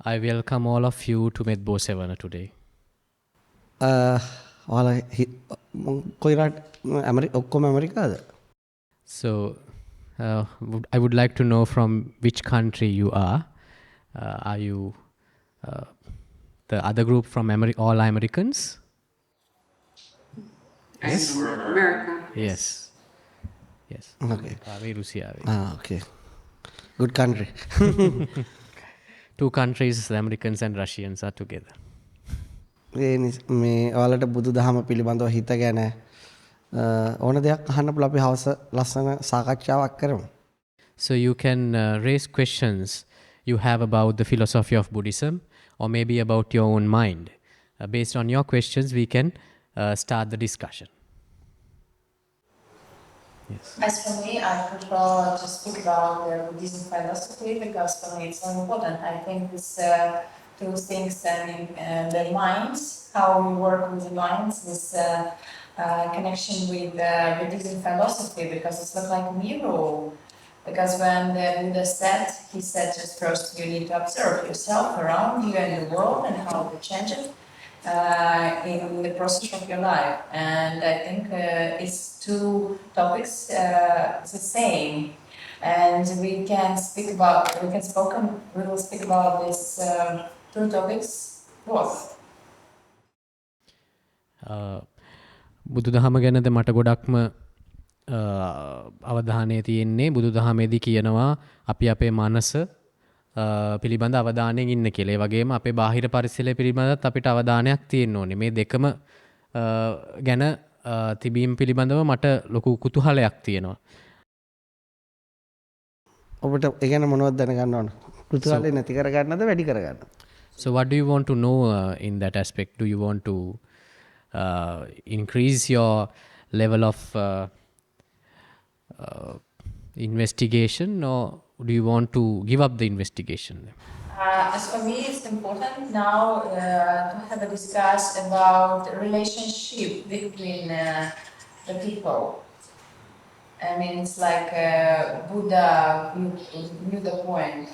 I welcome all of you to Meth Sewana today. ඔයාලා කොයි රට ඔක්කොම ඇමරිකාද? So, I would like to know from which country you are. Are you the other group from all Americans? Yes. America. Yes. Yes. Okay. Russiawe. Okay. Good country. Two countries, the Americans and Russians, are together. මේ ඔයාලට බුදුදහම පිළිබඳව හිතගෙන ඕන දෙයක් අහන්න පුළුවන් අපි හවස ලස්සන සාකච්ඡාවක් කරමු. So you can raise questions you have about the philosophy of Buddhism or maybe about your own mind. Based on your questions, we can start the discussion. Yes. As for me, I prefer to speak about the Buddhism philosophy because for me it's so important. I think this two things and the minds, how we work with the minds, this connection with Buddhism philosophy because it's not like a mirror. Because when the Buddha said, he said just first you need to observe yourself around you and the world and how it changes in the process of your life. And I think it's two topics the same. And we will speak about these two topics both. බුදුදහම ගැනද මට ගොඩක්ම අවධානය තියෙන්නේ බුදුදහමේදී කියනවා අපි අපේ මනස පිළිබඳ අවධානයෙන් ඉන්න කියලා. ඒ වගේම අපේ බාහිර පරිසරය පිළිබඳත් අපිට අවධානයක් තියෙන්න ඕනේ. මේ දෙකම ගැන තිබීම පිළිබඳව මට ලොකු කුතුහලයක් තියෙනවා. ඔබට ඒ ගැන මොනවද දැනගන්න ඕන? කුතුහලේ නැති කරගන්නද වැඩි කරගන්නද? So what do you want to know in that aspect? Do you want to increase your level of investigation or do you want to give up the investigation? As for me, it's important now to have a discuss about the relationship between the people. I mean, it's like Buddha knew the point.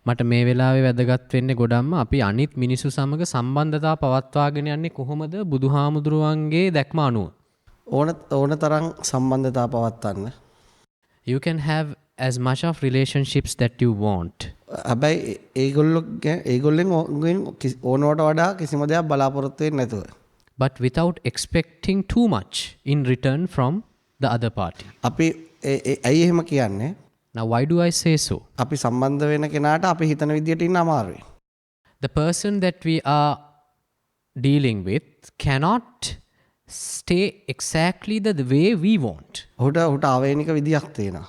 මට මේ වෙලාවේ වැදගත් වෙන්නේ ගොඩක්ම අපි අනිත් මිනිස්සු සමග සම්බන්ධතා පවත්වාගෙන යන්නේ කොහොමද බුදුහාමුදුරුවන්ගේ දැක්ම අනුව. ඕන තරම් සම්බන්ධතා පවත්වන්න. You can have as much of relationships that you want. හැබැයි ඒගොල්ලෙන් ඕනවට වඩා කිසිම දෙයක් බලාපොරොත්තු වෙන්නේ නැතුව. But without expecting too much in return from the other party. අපි ඇයි එහෙම කියන්නේ? Now why do I say so? අපි සම්බන්ධ වෙන කෙනාට අපි හිතන විදියට ඉන්න අමාරුයි. The person that we are dealing with cannot stay exactly the way we want. ඔහුට ආවේනික විදියක් තියෙනවා.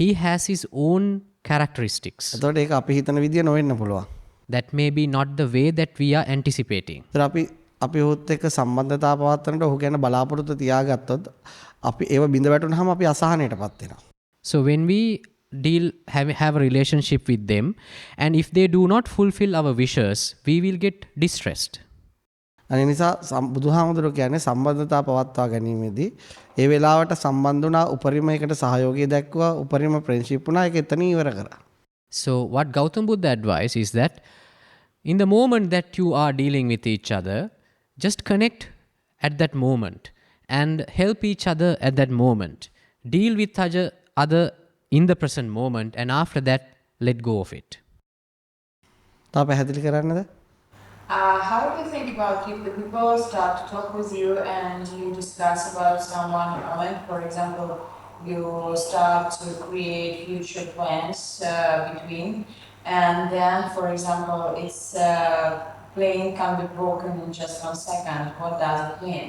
He has his own characteristics. එතකොට ඒක අපි හිතන විදිය නොවෙන්න පුළුවන්. That may be not the way that we are anticipating. ඒතර අපි ඔහුත් එක්ක සම්බන්ධතාව පවත්වන්නට ඔහු ගැන බලාපොරොත්තු තියාගත්තොත් අපි ඒව බිඳ වැටුනහම අපි අසහනයටපත් වෙනවා. So when we have a relationship with them and if they do not fulfill our wishes, we will get distressed. අනේ නිසා බුදුහාමුදුරුවෝ කියන්නේ සම්බන්ධතාව පවත්වා ගැනීමේදී ඒ වෙලාවට සම්බන්ධ වුණා උපරිම එකට සහයෝගය දක්වා උපරිම ෆ්‍රෙන්ඩ්ෂිප් වුණා ඒක එතන ඉවර කරා. So what Gautam Buddha advised is that in the moment that you are dealing with each other, just connect at that moment and help each other at that moment. Deal with other in the present moment and after that let go of it. තා පැහැදිලි කරන්නද? How do you think about if the people start to talk with you and you discuss about someone, for example, you start to create future plans between, and then, for example, it's plane can be broken in just 1 second. What does it mean?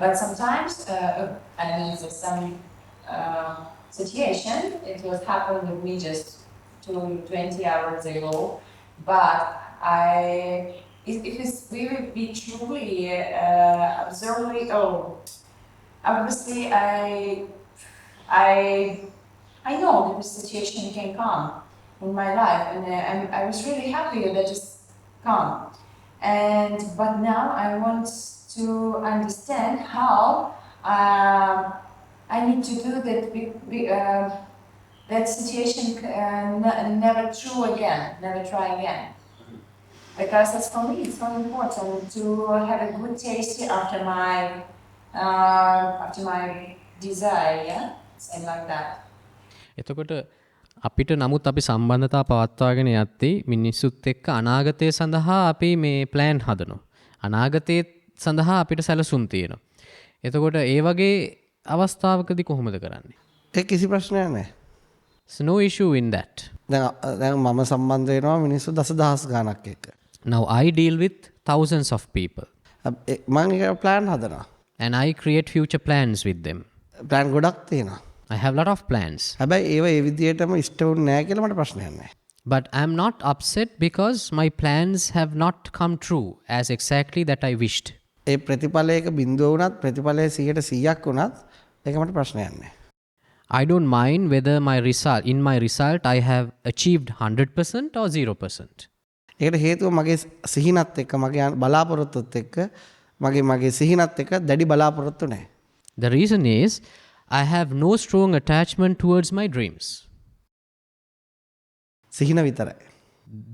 But sometimes, I mean, there's some situation. It was happened with me just 20 hours ago, but if we will be truly observing, obviously I know that this situation can come in my life, and I was really happy that it's come. But now I want to understand how I need to do that that situation never true again, never try again. Because that's for me, it's so important to have a good taste after my desire, yeah? Same like that. එතකොට අපිට නමුත් අපි සම්බන්ධතා පවත්වාගෙන යද්දී මිනිස්සුත් එක්ක අනාගතය සඳහා අපි මේ ප්ලෑන් හදනවා. අනාගතය සඳහා අපිට සැලසුම් තියෙනවා. එතකොට ඒ වගේ අවස්ථාවකදී කොහොමද කරන්නේ? ඒ කිසි ප්‍රශ්නයක් නැහැ. So no issue in that. දැන් මම සම්බන්ධ වෙනවා මිනිස්සු දසදහස් ගණක් එක්ක. Now I deal with thousands of people මම ඒක ප්ලෑන් හදනවා. and I create future plans with them. Plan ගොඩක් තියෙනවා. I have a lot of plans. හැබැයි ඒව ඒ විදිහටම ඉෂ්ට වුනේ නැහැ කියලා මට ප්‍රශ්නයක් නැහැ. But I'm not upset because my plans have not come true as exactly that I wished. ඒ ප්‍රතිඵලයක බිඳුව වුණත් ප්‍රතිඵලය 100%ක් වුණත් ඒක මට ප්‍රශ්නයක් නැහැ. I don't mind whether in my result I have achieved 100% or 0%. ඒකට හේතුව මගේ සිහිනත් එක්ක මගේ බලාපොරොත්තුත් එක්ක මගේ සිහිනත් එක්ක දැඩි බලාපොරොත්තු නැහැ. The reason is I have no strong attachment towards my dreams. සිහින විතරයි.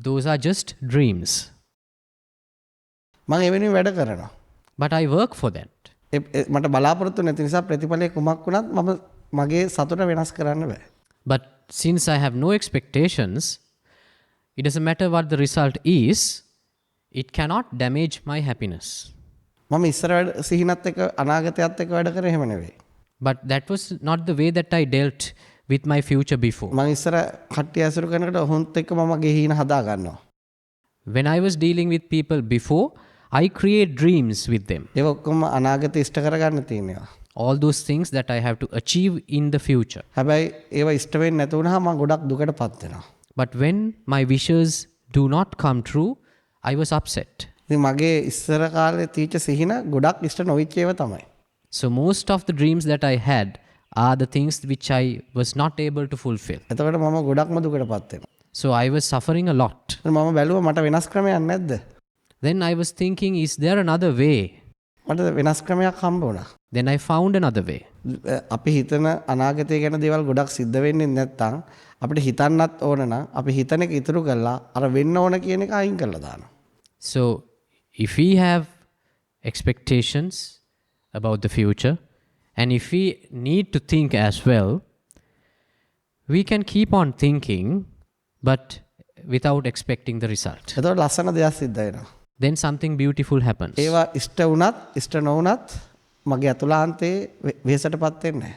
Those are just dreams. මම ඒ වෙනුවෙන් වැඩ කරනවා. But I work for that. මට බලාපොරොත්තු නැති නිසා ප්‍රතිඵලය කුමක් වුණත් මම මගේ සතුට වෙනස් කරන්න බෑ. But since I have no expectations, it doesn't matter what the result is, it cannot damage my happiness. මම ඉස්සර සිහිනත් එක්ක අනාගතයත් එක්ක වැඩ කරේ එහෙම නෙවෙයි. But that was not the way that I dealt with my future before. මම ඉස්සර කට්ටිය ඇසුරු කරනකොට ඔහුන්ත් එක්ක මම ගේ හීන හදා ගන්නවා. When I was dealing with people before, I create dreams with them. ඒක ඔක්කොම අනාගතය ඉෂ්ට කරගන්න තියෙනවා. All those things that I have to achieve in the future. හැබැයි ඒව ඉෂ්ට වෙන්නේ නැතු වුණාම මම ගොඩක් දුකටපත් වෙනවා. But when my wishes do not come true, I was upset. ඉතින් මගේ ඉස්සර කාලේ තීච්ච සිහින ගොඩක් ඉෂ්ට නොවිච්ච ඒවා තමයි. So most of the dreams that I had are the things which I was not able to fulfill. එතකොට මම ගොඩක්ම දුකටපත් වෙනවා. So I was suffering a lot. මම බැලුවා මට වෙනස් ක්‍රමයක් නැද්ද? Then I was thinking, is there another way? මට වෙනස් ක්‍රමයක් හම්බ වුණා. Then I found another way. අපි හිතන අනාගතය ගැන දේවල් ගොඩක් සිද්ධ වෙන්නේ නැත්නම් අපිට හිතන්නත් ඕන නම් අපි හිතන එක ඉතුරු කරලා අර වෙන්න ඕන කියන එක අයින් කරලා දානවා. So if we have expectations about the future and if we need to think as well, we can keep on thinking but without expecting the result. එතකොට ලස්සන දෙයක් සිද්ධ වෙනවා. Then something beautiful happens. ඒවා ඉෂ්ට වුණත් ඉෂ්ට නොවුණත් මගේ අතුලාන්තයේ වෙහෙසටපත් වෙන්නේ නැහැ.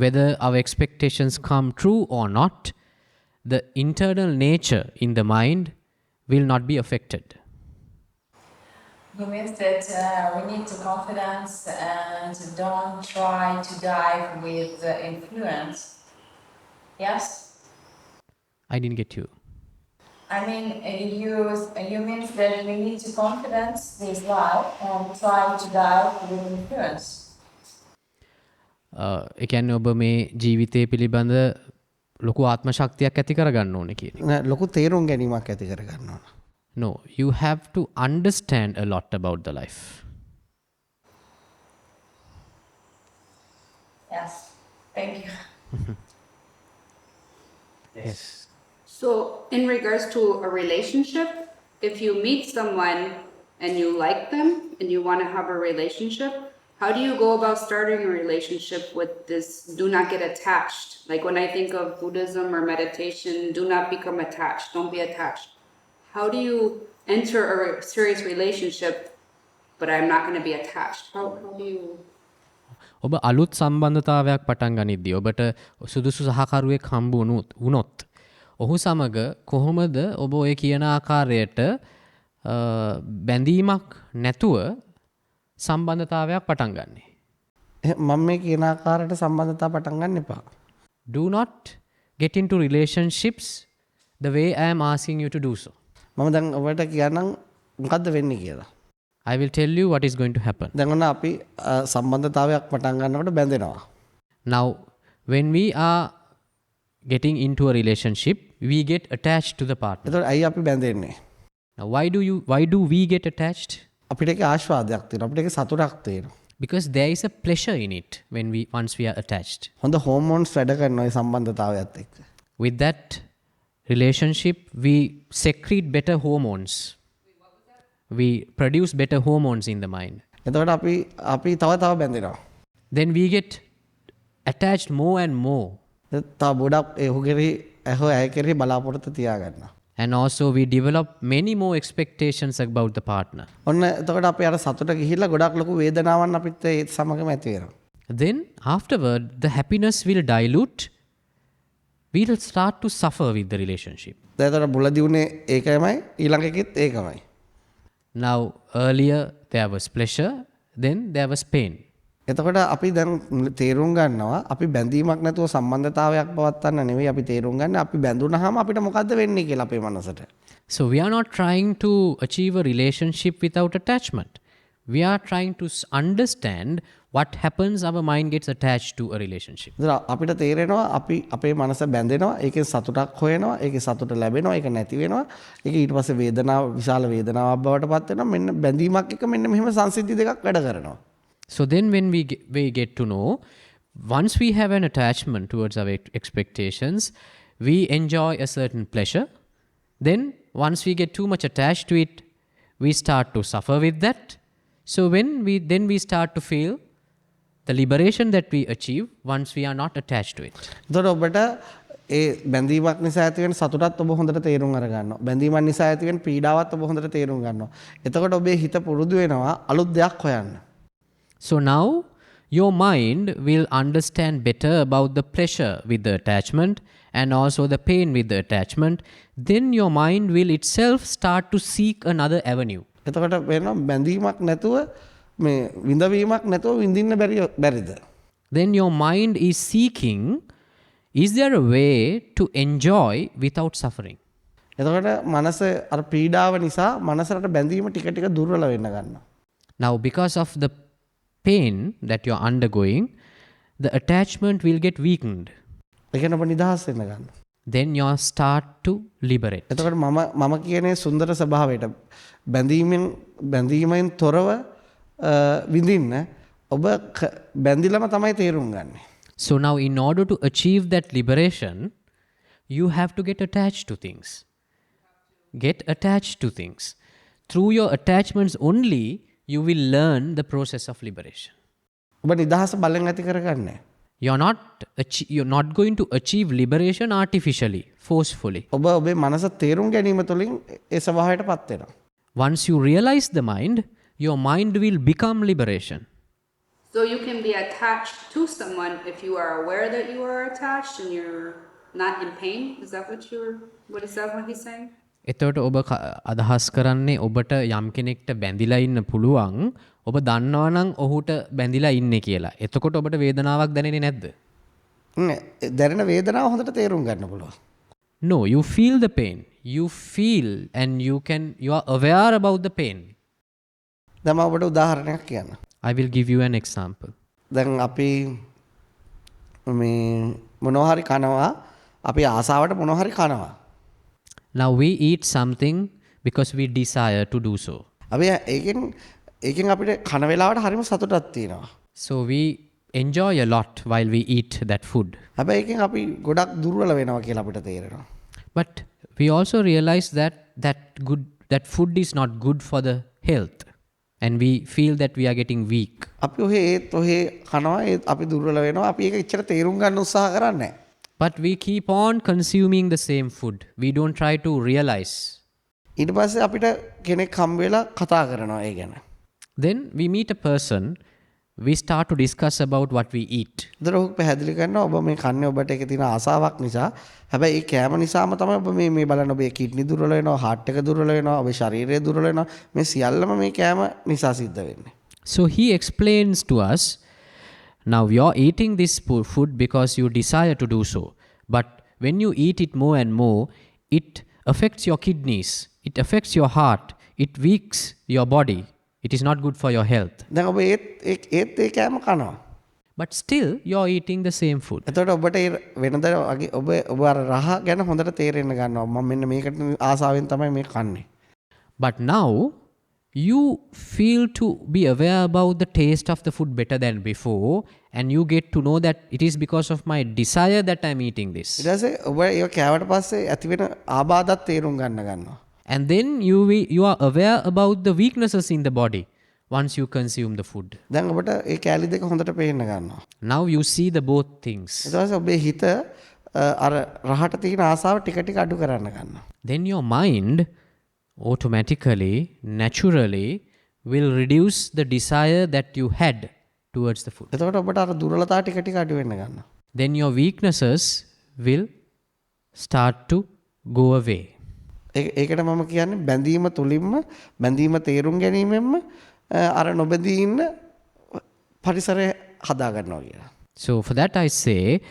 Whether our expectations come true or not, the internal nature in the mind will not be affected. It means that we need to confidence and don't try to dive with influence. Yes? I didn't get you. I mean, you means that we need to confidence this life and try to dive with influence. ඒ කියන්නේ ඔබ මේ ජීවිතය පිළිබඳ ලොකු ආත්ම ශක්තියක් ඇති කරගන්න ඕනේ කියන එක. ලොකු තේරුම් ගැනීමක් ඇති කරගන්න ඕන. No, you have to understand a lot about the life. Yes, thank you. Yes. So, in regards to a relationship, if you meet someone and you like them and you want to have a relationship, how do you go about starting a relationship with this do not get attached? Like when I think of Buddhism or meditation, do not become attached, don't be attached. How do you enter a serious relationship, but I'm not going to be attached? How do you... ඔබ අලුත් සම්බන්ධතාවයක් පටන් ගනිද්දී ඔබට සුදුසු සහකරුවෙක් හම්බ වුණොත් ඔහු සමග කොහොමද ඔබ ඔය කියන ආකාරයට බැඳීමක් නැතුව සම්බන්ධතාවයක් පටන් ගන්නේ? මම මේ කියන ආකාරයට සම්බන්ධතාව පටන් ගන්න එපා. Do not get into relationships the way I am asking you to do so. මම දැන් ඔබට කියන්නම් මොකද්ද වෙන්නේ කියලා. I will tell you what is going to happen. දැන් ඔන්න අපි සම්බන්ධතාවයක් පටන් ගන්නකොට බැඳෙනවා. Now, when we are getting into a relationship, we get attached to the partner. එතකොට ඇයි අපි බැඳෙන්නේ? Now, why do we get attached? අපිට ඒක ආශ්වාදයක් තියෙනවා. අපිට ඒක සතුටක් තියෙනවා. because there is a pleasure in it when once we are attached. හොඳ හෝමෝන්ස් වැඩ කරනවා ඒ සම්බන්ධතාවයත් එක්ක. With that relationship, we secrete better hormones. We produce better hormones in the mind. එතකොට අපි තව බැඳෙනවා. Then we get attached more and more. තව ගොඩක් ඒ ඔහුගේ ඇය කෙරෙහි බලාපොරොත්තු තියාගන්නවා. And also we develop many more expectations about the partner. ඔන්න එතකොට අපි අර සතුට ගිහිල්ලා ගොඩක් ලොකු වේදනාවක් අපිත් ඒ සමගම ඇති වෙනවා. Then afterward, the happiness will dilute. We will start to suffer with the relationship. දැන් මුලදී උනේ ඒකමයි ඊළඟ එකෙත් ඒකමයි. Now earlier there was pleasure, then there was pain. එතකොට අපි දැන් තේරුම් ගන්නවා අපි බැඳීමක් නැතුව සම්බන්ධතාවයක් පවත්වන්න නෙවෙයි අපි තේරුම් ගන්න අපි බැඳුනහම අපිට මොකද්ද වෙන්නේ කියලා අපේ මනසට. So we are not trying to achieve a relationship without attachment. We are trying to understand what happens our mind gets attached to a relationship. අපිට තේරෙනවා අපි අපේ මනස බැඳෙනවා ඒකෙන් සතුටක් හොයනවා ඒකේ සතුට ලැබෙනවා ඒක නැති වෙනවා ඒක ඊට පස්සේ වේදනාව විශාල වේදනාවක් බවට පත් වෙනවා මෙන්න බැඳීමක් එක මෙන්න මෙහෙම සංසිද්ධි දෙකක් වැඩ කරනවා. So then when we get to know, once we have an attachment towards our expectations, we enjoy a certain pleasure. Then once we get too much attached to it, we start to suffer with that. So when we start to feel the liberation that we achieve once we are not attached to it. එතකොට ඔබට ඒ බැඳීමක් නිසා ඇති වෙන සතුටත් ඔබ හොඳට තේරුම් අරගන්නවා. බැඳීමක් නිසා ඇති වෙන පීඩාවත් ඔබ හොඳට තේරුම් ගන්නවා. එතකොට ඔබේ හිත පුරුදු වෙනවා අලුත් දෙයක් හොයන්න. So now your mind will understand better about the pleasure with the attachment and also the pain with the attachment. Then your mind will itself start to seek another avenue. එතකොට වෙනවා බැඳීමක් නැතුව මේ විඳවීමක් නැතුව විඳින්න බැරිද? Then your mind is seeking, is there a way to enjoy without suffering? එතකොට මනස අර පීඩාව නිසා මනසට බැඳීම ටික ටික දුර්වල වෙන්න ගන්නවා. Now because of the pain that you are undergoing, the attachment will get weakened. ඒ කියන්නේ ඔබ නිදහස් වෙන්න ගන්නවා. Then you start to liberate. එතකොට මම කියන්නේ සුන්දර ස්වභාවයට බැඳීමෙන් තොරව විඳින්න ඔබ බැඳිලම තමයි තේරුම් ගන්න. So now in order to achieve that liberation, you have to get attached to things. Get attached to things. Through your attachments only, you will learn the process of liberation. ඔබ නිදහස බලෙන් ඇති කරගන්නේ. You're not going to achieve liberation artificially, forcefully. ඔබ ඔබේ මනස තේරුම් ගැනීම තුළින් ඒ ස්වභාවයට පත් වෙනවා. Once you realize the mind, your mind will become liberation. So you can be attached to someone if you are aware that you are attached and you're not in pain. Is that what he's saying? එතකොට ඔබ අදහස් කරන්නේ ඔබට යම් කෙනෙක්ට බැඳිලා ඉන්න පුළුවන් ඔබ දන්නවා නම් ඔහුට බැඳිලා ඉන්නේ කියලා. එතකොට ඔබට වේදනාවක් දැනෙන්නේ නැද්ද? දැනෙන වේදනාව හොඳට තේරුම් ගන්න පුළුවන්. No, you feel the pain. You feel and you are aware about the pain. දැන් මම ඔබට උදාහරණයක් කියන්න. I will give you an example. දැන් අපි මේ මොනවා හරි කනවා අපි ආසාවට මොනවා හරි කනවා. Now we eat something because we desire to do so. අපි ඒකෙන් අපිට කන වෙලාවට හරිම සතුටක් තියෙනවා. So we enjoy a lot while we eat that food. හැබැයි ඒකෙන් අපි ගොඩක් දුර්වල වෙනවා කියලා අපිට තේරෙනවා. But we also realize that food is not good for the health. And we feel that we are getting weak. අපි ඔහේ කනවා අපි දුර්වල වෙනවා අපි ඒක ඉච්චර තේරුම් ගන්න උත්සාහ කරන්නේ නැහැ. But we keep on consuming the same food. We don't try to realize. ඊට පස්සේ අපිට කෙනෙක් හම් වෙලා කතා කරනවා ඒ ගැන. Then we meet a person, we start to discuss about what we eat. ඒතර ඔහු පැහැදිලි කරනවා ඔබ මේ කන්නේ ඔබට ඒකේ තියෙන ආසාවක් නිසා. හැබැයි ඒ කෑම නිසාම තමයි ඔබ මේ බලන්න ඔබේ කිඩ්නි දුර්වල වෙනවා, heart එක දුර්වල වෙනවා, ඔබේ ශරීරය දුර්වල වෙනවා. මේ සියල්ලම මේ කෑම නිසා සිද්ධ වෙන්නේ. So he explains to us, now you're eating this food because you desire to do so. But when you eat it more and more, it affects your kidneys, it affects your heart, it weakens your body. It is not good for your health. දැන් ඔබ ඒත් ඒ කෑම කනවා. But still you're eating the same food. එතකොට ඔබට වෙනද ඔබ අර රහ ගැන හොඳට තේරෙන්න ගන්නවා. මම මෙන්න මේකට ආසාවෙන් තමයි මේ කන්නේ. But now you feel to be aware about the taste of the food better than before, and you get to know that it is because of my desire that I'm eating this. ඊට පස්සේ ඔබ ඒක කෑවට පස්සේ ඇතිවෙන ආබාධත් තේරුම් ගන්නවා. And then you are aware about the weaknesses in the body once you consume the food. දැන් ඔබට ඒ කෑලි දෙක හොඳට පේන්න ගන්නවා. Now you see the both things. ඊට පස්සේ ඔබේ හිත අර රහට තියෙන ආසාව ටික ටික අඩු කරන්න ගන්නවා. Then your mind automatically, naturally will reduce the desire that you had towards the food. එතකොට ඔබට අර දුර්වලතා ටික ටික අඩු වෙන්න ගන්නවා. Then your weaknesses will start to go away. ඒකට මම කියන්නේ බැඳීම තුලින්ම බැඳීම තේරුම් ගැනීමෙන්ම අර නොබැඳී ඉන්න පරිසරය හදා ගන්නවා කියලා. So for that I say,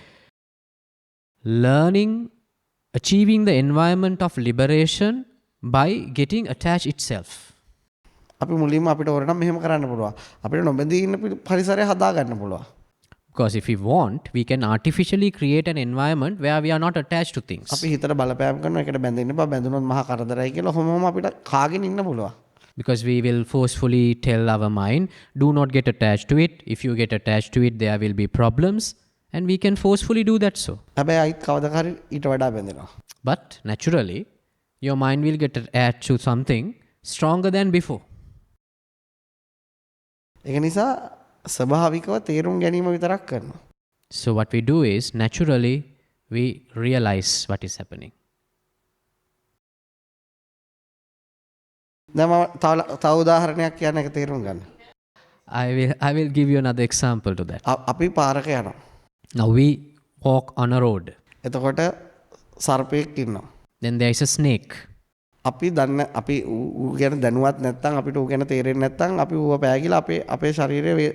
learning, achieving the environment of liberation by getting attached itself. අපි මුලින්ම අපිට ඕන නම් මෙහෙම කරන්න පුළුවන්. අපිට නොබැඳී ඉන්න පරිසරය හදා ගන්න පුළුවන්. Because if we want, we can artificially create an environment where we are not attached to things. අපි හිතට බලපෑම් කරනවා ඒකට බැඳෙන්න එපා බැඳුනොත් මහා කරදරයි කියලා කොහොමම අපිට කාගෙන ඉන්න පුළුවන්. Because we will forcefully tell our mind, do not get attached to it. If you get attached to it, there will be problems. And we can forcefully do that so. හැබැයි අයිත් කවදා හරි ඊට වඩා බැඳෙනවා. But naturally, your mind will get attached to something stronger than before. ඒක නිසා ස්වභාවිකව තේරුම් ගැනීම විතරක් කරනවා. So what we do is, naturally, we realize what is happening. දැන් මම තව උදාහරණයක් කියන්න එක තේරුම් ගන්න. I will give you another example to that. අපි පාරක යනවා. Now we walk on a road. එතකොට සර්පයෙක් ඉන්නවා. Then there is a snake. අපි දන්න අපි ඌ ගැන දැනුවත් නැත්නම් අපිට ඌ ගැන තේරෙන්නේ නැත්නම් අපි ඌව පෑගිලා අපේ ශරීරය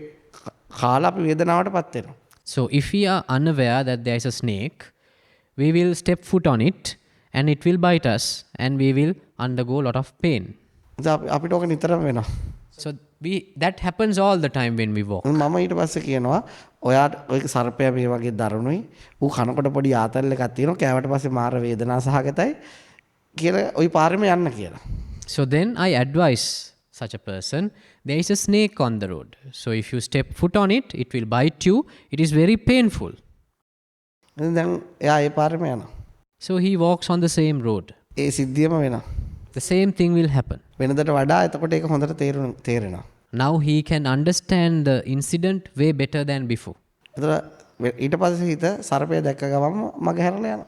කාලා අපි වේදනාවටපත් වෙනවා. So if we are unaware that there is a snake, we will step foot on it and it will bite us and we will undergo a lot of pain. අපිට ඕක නිතරම වෙනවා. So that happens all the time when we walk. මම ඊට පස්සේ කියනවා ඔයාට ඔය සර්පයා මේ වගේ දරුණුයි ඌ කනකොට පොඩි ආතල් එකක් තියෙනවා කෑවට පස්සේ මාර වේදනා සහගතයි කියලා ওই පාරෙම යන්න කියලා. So then I advise such a person, there is a snake on the road. So if you step foot on it, it will bite you. It is very painful. දැන් එයා ඒ පාරෙම යනවා. So he walks on the same road. ඒ සිද්ධියම වෙනවා. The same thing will happen. වෙනදට වඩා එතකොට ඒක හොඳට තේරෙනවා. Now he can understand the incident way better than before. එතකොට ඊට පස්සේ හිත සර්පය දැක්ක ගමන් මග හැරලා යනවා.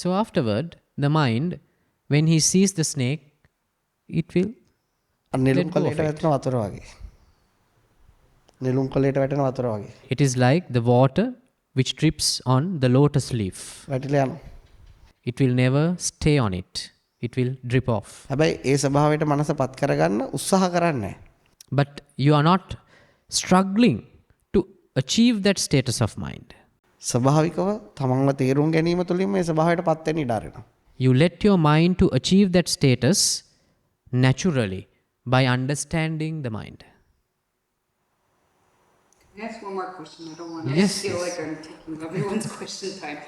So afterward, the mind, when he sees the snake, it will නෙළුම් කලයට වැටෙන වතුර වගේ. නෙළුම් කලයට වැටෙන වතුර වගේ. It is like the water which drips on the lotus leaf. වැටිලා යනවා. It will never stay on it. It will drip off. හැබැයි ඒ ස්වභාවයට මනසපත් කරගන්න උත්සාහ කරන්නේ. But you are not struggling to achieve that status of mind. ස්වභාවිකව තමන්ව තේරුම් ගැනීම තුළින් මේ ස්වභාවයටපත් වෙන්න ඉඩ අරිනවා. You let your mind to achieve that status naturally by understanding the mind. Can I ask one more question? I don't want to Yes, feel like I'm taking everyone's question time.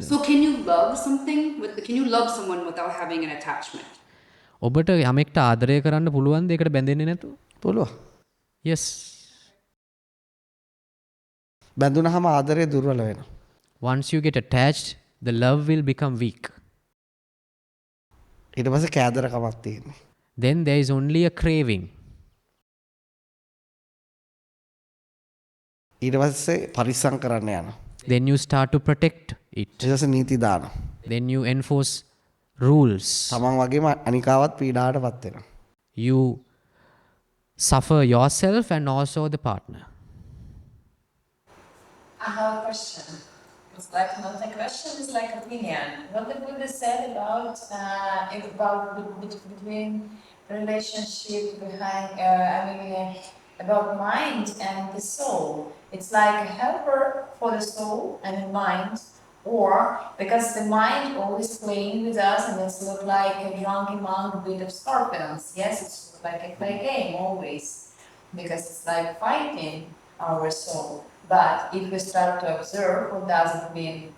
So can you love can you love someone without having an attachment? ඔබට යමෙක්ට ආදරය කරන්න පුළුවන්ද ඒකට බැඳෙන්නේ නැතුව? පුළුවන්. Yes. බැඳුනහම ආදරය දුර්වල වෙනවා. Once you get attached, the love will become weak. ඊට පස්සේ කෑදරකමක් තියෙනවා. Then there is only a craving. ඊට පස්සේ පරිස්සම් කරන්න යනවා. Then you start to protect it. ඊට පස්සේ නීති දානවා. Then you enforce rules. තමන් වගේම අනිකාවත් පීඩාවටපත් වෙනවා. You suffer yourself and also the partner. I have a question. It's like not a question, it's like opinion. What the Buddha said about between relationship behind, about mind and the soul. It's like a helper for the soul and the mind, or because the mind always playing with us and it's look like a drunken monk with of scorpions. Yes, it's like a play game always, because it's like fighting our soul. But if we start to observe what does it mean,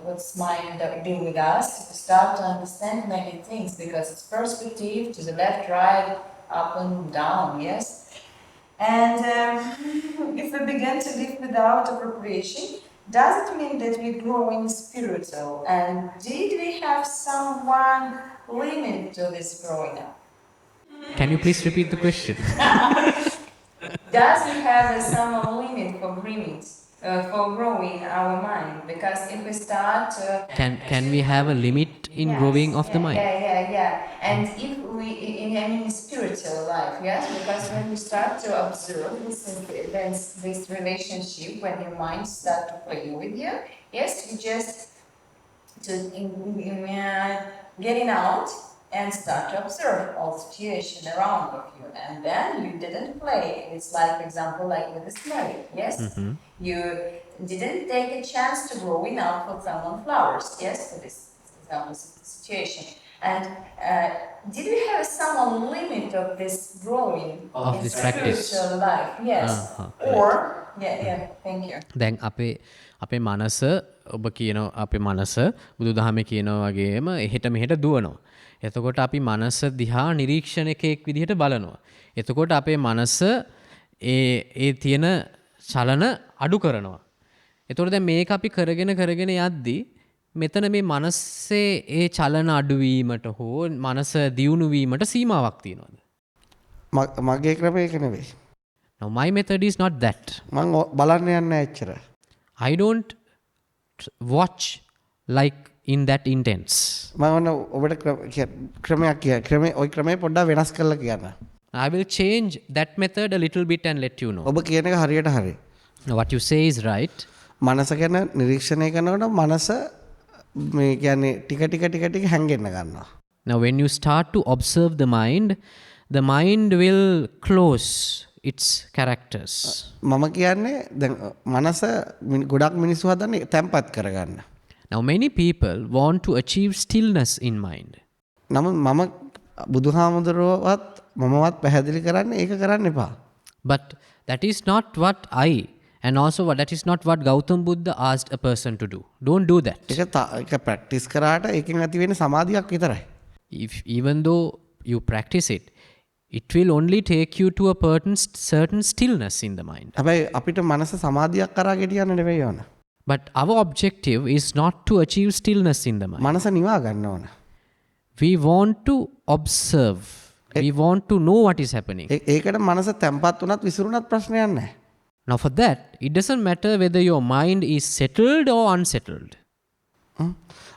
what's mind do with us, we start to understand many things, because it's perspective to the left, right, up and down, yes? And if we begin to live without appropriation, does it mean that we grow in spiritual? And did we have someone limit to this growing up? Can you please repeat the question? Does we have some limit for growing our mind? Because if we start Can we have a limit in growing of the mind? Yeah. And if we, in spiritual life, yes, because when we start to observe this relationship, when your mind start to play with you, yes, you just getting out and start to observe all situation around of you, and then you didn't play. It's like, for example, like with the snake, yes? You didn't take a chance to growing up for someone flowers, yes, for this example situation. And did we have some limit of this growing Of in this practice? spiritual life? Yes. Or, thank you. දැන් අපේ මනස ඔබ කියනවා අපේ මනස බුදුදහමේ කියනවා වගේම එහෙට මෙහෙට දුවනවා. එතකොට අපි මනස දිහා නිරීක්ෂණයකෙක් විදිහට බලනවා. එතකොට අපේ මනස ඒ තියෙන චලන අඩු කරනවා. එතකොට දැන් මේක අපි කරගෙන යද්දී මෙතන මේ මනසේ ඒ චලන අඩුවීමට හෝ මනස දියුණු වීමට සීමාවක් තියෙනවද? මගේ ක්‍රමය ඒක නෙවෙයි. Now my method is not that. මං බලන්න යන්නේ එච්චර. I don't watch like in that intense. මම ඔන්න ඔබට ක්‍රමයක් ওই ක්‍රමය පොඩ්ඩක් වෙනස් කරලා කියන්න. I will change that method a little bit and let you know. ඔබ කියන එක හරියට හරි. Now what you say is right. මනස ගැන නිරීක්ෂණය කරනකොට මනස මේ කියන්නේ ටික හැංගෙන්න ගන්නවා. Now when you start to observe the mind will close its characters. මම කියන්නේ දැන් මනස ගොඩක් මිනිස්සු හදන්නේ තැම්පත් කරගන්න. Now many people want to achieve stillness in mind. නමුත් මම බුදුහාමුදුරුවවත් මමවත් පැහැදිලි කරන්නේ ඒක කරන්න එපා. But that is not what I and also that is not what Gautam Buddha asked a person to do. Don't do that. ඒක practice කරාට ඒකෙන් ඇති වෙන සමාධියක් විතරයි. Even though you practice it, it will only take you to a certain stillness in the mind. හැබැයි අපිට මනස සමාධියක් කරා ගෙඩියන්න නෙවෙයි ඕන. But our objective is not to achieve stillness in the mind. මනස නිවා ගන්න ඕන. We want to observe. We want to know what is happening. ඒකට මනස තැම්පත් වුණත් විසිරුණත් ප්‍රශ්නයක් නැහැ. Now for that, it doesn't matter whether your mind is settled or unsettled.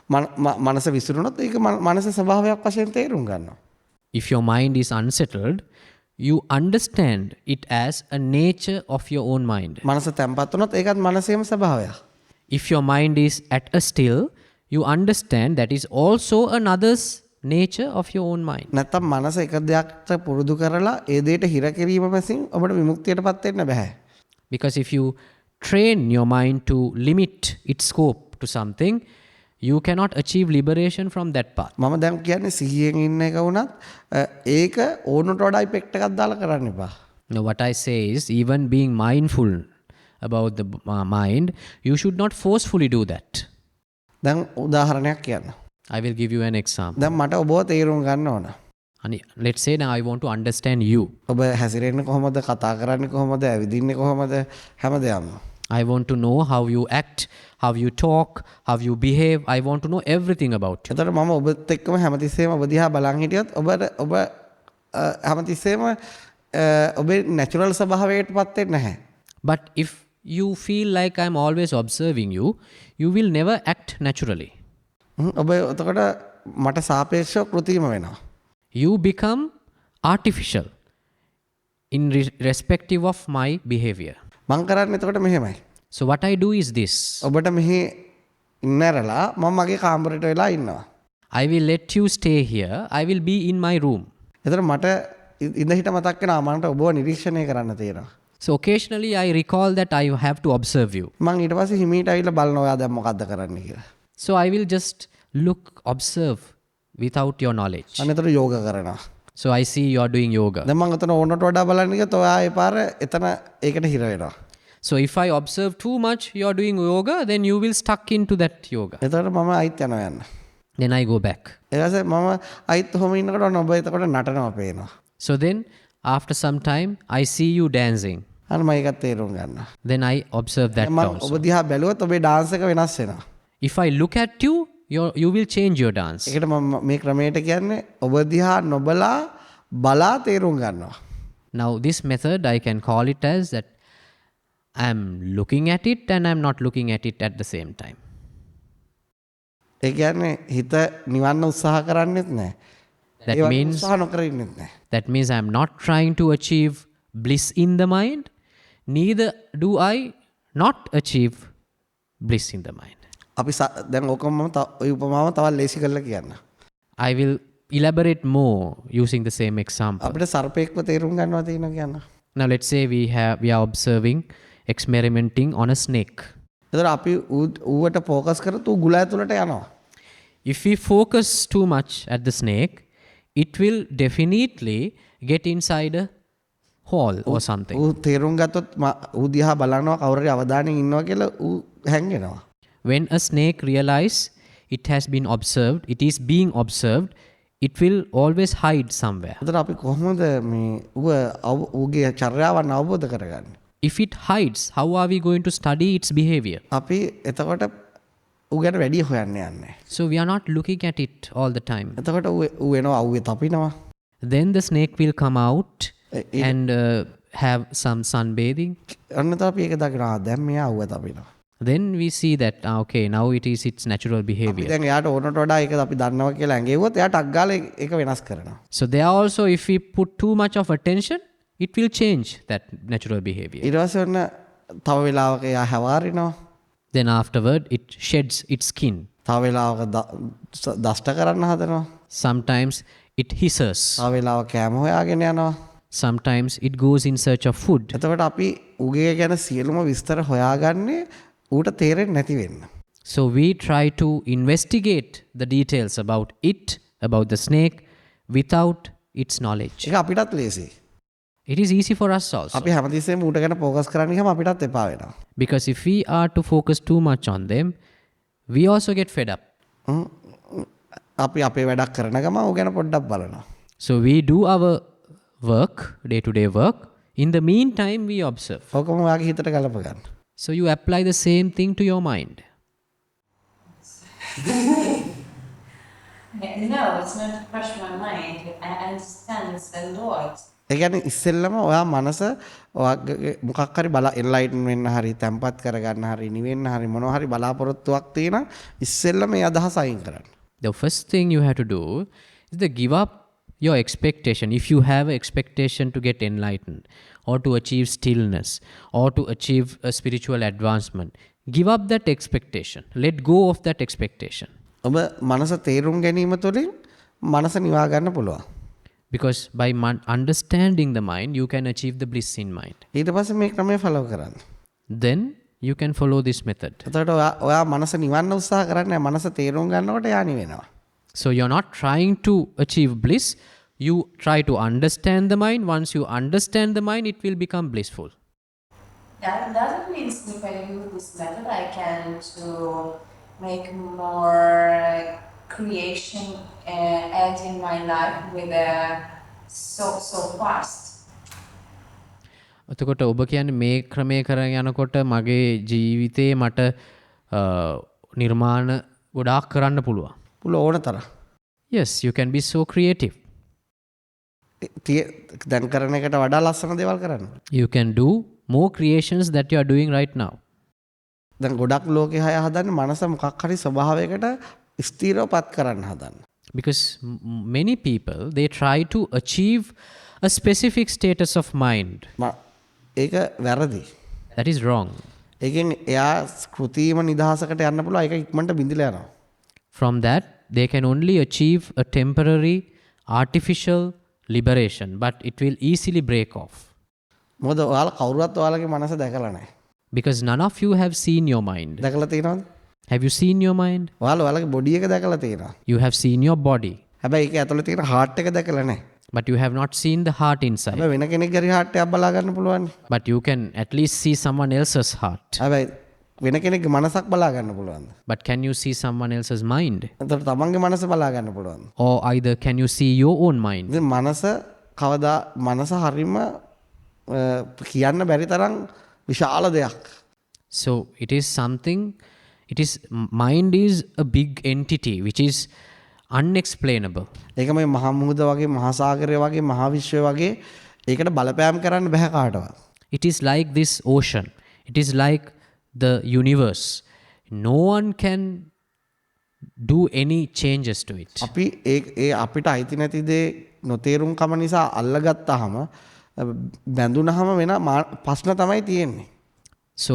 මනස විසිරුණොත් ඒක මනස ස්වභාවයක් වශයෙන් තේරුම් ගන්නවා. If your mind is unsettled, you understand it as a nature of your own mind. මනස තැම්පත් වුණොත් ඒකත් මනසේම ස්වභාවයක්. If your mind is at a still, you understand that is also another's nature of your own mind. නැත්තම් මනස එක දෙයක්ට පුරුදු කරලා ඒ දෙයට හිර කිරීම මැසින් ඔබට විමුක්තියටපත් වෙන්න බෑ. Because if you train your mind to limit its scope to something, you cannot achieve liberation from that path. මම දැන් කියන්නේ සිහියෙන් ඉන්න එක වුණත් ඒක ඕනට වඩා ඉෆෙක්ට් එකක් දාලා කරන්න එපා. Now what I say is, even being mindful about the mind, you should not forcefully do that. දැන් උදාහරණයක් කියන්න. I will give you an example. දැන් මට ඔබව තේරුම් ගන්න ඕන. And let's say now I want to understand you. ඔබ හැසිරෙන්නේ කොහොමද, කතා කරන්නේ කොහොමද, ඇවිදින්නේ කොහොමද, හැමදේම. I want to know how you act, how you talk, how you behave. I want to know everything about you. එතකොට මම ඔබත් එක්කම හැමතිස්සෙම ඔබ දිහා බලන් හිටියොත් ඔබ හැමතිස්සෙම ඔබේ නැචරල් ස්වභාවයටපත් වෙන්නේ නැහැ. But if you feel like I'm always observing you, you will never act naturally. ඔබ එතකොට මට සාපේක්ෂව කෘත්‍රිම වෙනවා. You become artificial in respective of my behavior. මං කරන්නේ එතකොට මෙහෙමයි. So what I do is this. ඔබට මෙහි ඉන්නරලා මම මගේ කාමරයට වෙලා ඉන්නවා. I will let you stay here. I will be in my room. එතකොට මට ඉඳ හිට මතක් වෙනවා මන්ට ඔබව නිරීක්ෂණය කරන්න තියෙනවා. So occasionally I recall that I have to observe you. මං ඊට පස්සේ හිමීට ඇවිල්ලා බලනවා ඔයා දැන් මොකද්ද කරන්නේ කියලා. So I will just observe without your knowledge. අන්න එතකොට යෝග කරනවා. So I see you are doing yoga. දැන් මං එතන ඕනට වඩා බලන්න ගියොත් ඔයා ඒ පාර එතන ඒකට හිර වෙනවා. So if I observe too much you are doing yoga, then you will stuck into that yoga. එතකොට මම අයිත් යනවා යන්න. Then I go back. ඊට පස්සේ මම අයිත් ඔහොම ඉන්නකොට ඔන්න ඔබ එතකොට නටනවා පේනවා. So then, after some time, I see you dancing. අන්න මම ඒකත් තේරුම් ගන්නවා. Then I observe that මම ඔබ also. දිහා බැලුවොත් ඔබේ ඩාන්ස් එක වෙනස් වෙනවා. If I look at you, you will change your dance. ඒකට මම මේ ක්‍රමයට කියන්නේ ඔබ දිහා නොබලා බලා තේරුම් ගන්නවා. Now, this method, I can call it as that I'm looking at it and I'm not looking at it at the same time. ඒ කියන්නේ හිත නිවන්න උත්සාහ කරන්නේත් නැහැ. That ඒ වගේ means- උත්සාහ නොකර ඉන්නෙත් නැහැ. That means I'm not trying to achieve bliss in the mind, neither do I not achieve bliss in the mind. අපි දැන් ඕකම මම ඔය උපමාව තවත් ලේසි කරලා කියන්න. I will elaborate more using the same example. අපිට සර්පෙක්ව තේරුම් ගන්නවා තියෙනවා කියන්න. Now, let's say we are observing, experimenting on a snake. එතකොට අපි ඌවට ફોકસ කරත් ඌ ගුල ඇතුළට යනවා. If we focus too much at the snake, it will definitely get inside a hole or something. ඌ තේරුම් ගත්තොත් ඌ දිහා බලනවා කවුරුරි අවධානයෙන් ඉන්නවා කියලා ඌ හැංගෙනවා. When a snake realizes it has been observed, it is being observed, it will always hide somewhere. එතකොට අපි කොහොමද මේ ඌගේ චර්යාවන් අවබෝධ කරගන්නේ? If it hides, how are we going to study its behavior? අපි එතකොට ඌ ගැන වැඩි හොයන්න යන්නේ. So we are not looking at it all the time. එතකොට ඌ එනවා අවුවේ තපිනවා. Then the snake will come out and have some sunbathing. අන්න තමයි අපි ඒක දකිනවා. දැන් මෙයා අවුව තපිනවා. Then we see that, okay, now it is its natural අපි behavior. දැන් එයාට ඕනට වඩා ඒක අපි දන්නවා කියලා ඇඟෙව්වොත් එයා ටක් ගාලා ඒක වෙනස් කරනවා. So there also, if we put too much of attention, it will change that natural behavior. ඊට පස්සේ ඔන්න තව වෙලාවක එයා හැවාරිනවා. Then afterward, it sheds its skin. තව වෙලාවක දෂ්ට කරන්න හදනවා. Sometimes it hisses. තව වෙලාවක කෑම හොයාගෙන යනවා. Sometimes it goes in search of food. එතකොට අපි උගේ ගැන සියලුම විස්තර හොයාගන්නේ ඌට තේරෙන්නේ නැති වෙන්න. So we try to investigate the details about it, about the snake, without its knowledge. ඒක අපිටත් ලේසි. It is easy for us also. අපි හැමතිස්සෙම ඌට ගැන ફોකස් කරන්න ගියාම අපිටත් එපා වෙනවා. Because if we are to focus too much on them, we also get fed up. අපි අපේ වැඩක් කරන ගම ඌ ගැන පොඩ්ඩක් බලනවා. So we do our work, day-to-day work. In the meantime, we observe. ඔකම ඔයාගේ හිතට ගලප ගන්න. So you apply the same thing to your mind. No, it's not to crush my mind. I understand it's a lot. ඒ කියන්නේ ඉස්සෙල්ලම ඔයා මනස ඔයාගේ මොකක් හරි බලා එන්ලයිටන් වෙන්න හරි තැම්පත් කරගන්න හරි නිවෙන්න හරි මොනවා හරි බලාපොරොත්තුවක් තියෙන ඉස්සෙල්ලම මේ අදහස අයින් කරන්න. The first thing you have to do is to give up your expectation. If you have an expectation to get enlightened or to achieve stillness or to achieve a spiritual advancement, give up that expectation. Let go of that expectation. ඔබ මනස තේරුම් ගැනීම තුළින් මනස නිවා ගන්න පුළුවන්. Because by understanding the mind, you can achieve the bliss in mind. ඊට පස්සේ මේ ක්‍රමය ෆලෝ කරන්න. Then you can follow this method. එතකොට ඔයා මනස නිවන්න උත්සාහ කරන්නේ මනස තේරුම් ගන්නකොට යා නිවෙනවා. So you're not trying to achieve bliss. You try to understand the mind. Once you understand the mind, it will become blissful. That means if I use this method, I can to make more creation add in my life with so fast. එතකොට ඔබ කියන්නේ මේ ක්‍රමය කරගෙන යනකොට මගේ ජීවිතේ මට නිර්මාණ ගොඩාක් කරන්න පුළුවන්. පුළුවන් ඕන තරම්. Yes, you can be so creative. දැන් කරන එකට වඩා ලස්සන දේවල් කරන්න. You can do more creations that you are doing right now. දැන් ගොඩක් ලෝකේ හය හදන්නේ මනස මොකක් හරි ස්වභාවයකට ස්ථිරව පත් කරන්න හදන්න. Because many people, they try to achieve a specific status of mind. ඒක වැරදි. That is wrong. ඒකෙන් එයා කෘතිම නිදහසකට යන්න පුළුවන්. ඒක ඉක්මනට බිඳිලා යනවා. From that, they can only achieve a temporary, artificial liberation, but it will easily break off. මොකද ඔයාලා කවුරුවත් ඔයාලගේ මනස දැකලා නැහැ. Because none of you have seen your mind. දැකලා තියෙනවද? Have you seen your mind? ඔයාලා ඔයාලගේ බොඩි එක දැකලා තියෙනවා. You have seen your body, හැබැයි ඒක ඇතුලේ තියෙන හાર્ට් එක දැකලා නැහැ. but you have not seen the heart inside. හැබැයි වෙන කෙනෙක්ගේ හරි හાર્ට් එකක් බලා ගන්න පුළුවන්. But you can at least see someone else's heart. හැබැයි වෙන කෙනෙක්ගේ මනසක් බලා ගන්න පුළුවන්ද? But can you see someone else's mind? එතකොට තමන්ගේ මනස බලා ගන්න පුළුවන්ද? Or either can you see your own mind? ඉතින් මනස කවදා මනස හරිම කියන්න බැරි තරම් විශාල දෙයක්. So it is something, mind is a big entity which is unexplainable. ඒක මේ මහා මුහුද වගේ මහා සාගරය වගේ මහා විශ්වය වගේ ඒකට බලපෑම් කරන්න බෑ කාටවත්. It is like this ocean. It is like the universe. No one can do any changes to it. අපි ඒ අපිට අයිති නැති දේ නොතේරුම් කම නිසා අල්ලගත්තාම බැඳුනහම වෙන ප්‍රශ්න තමයි තියෙන්නේ. So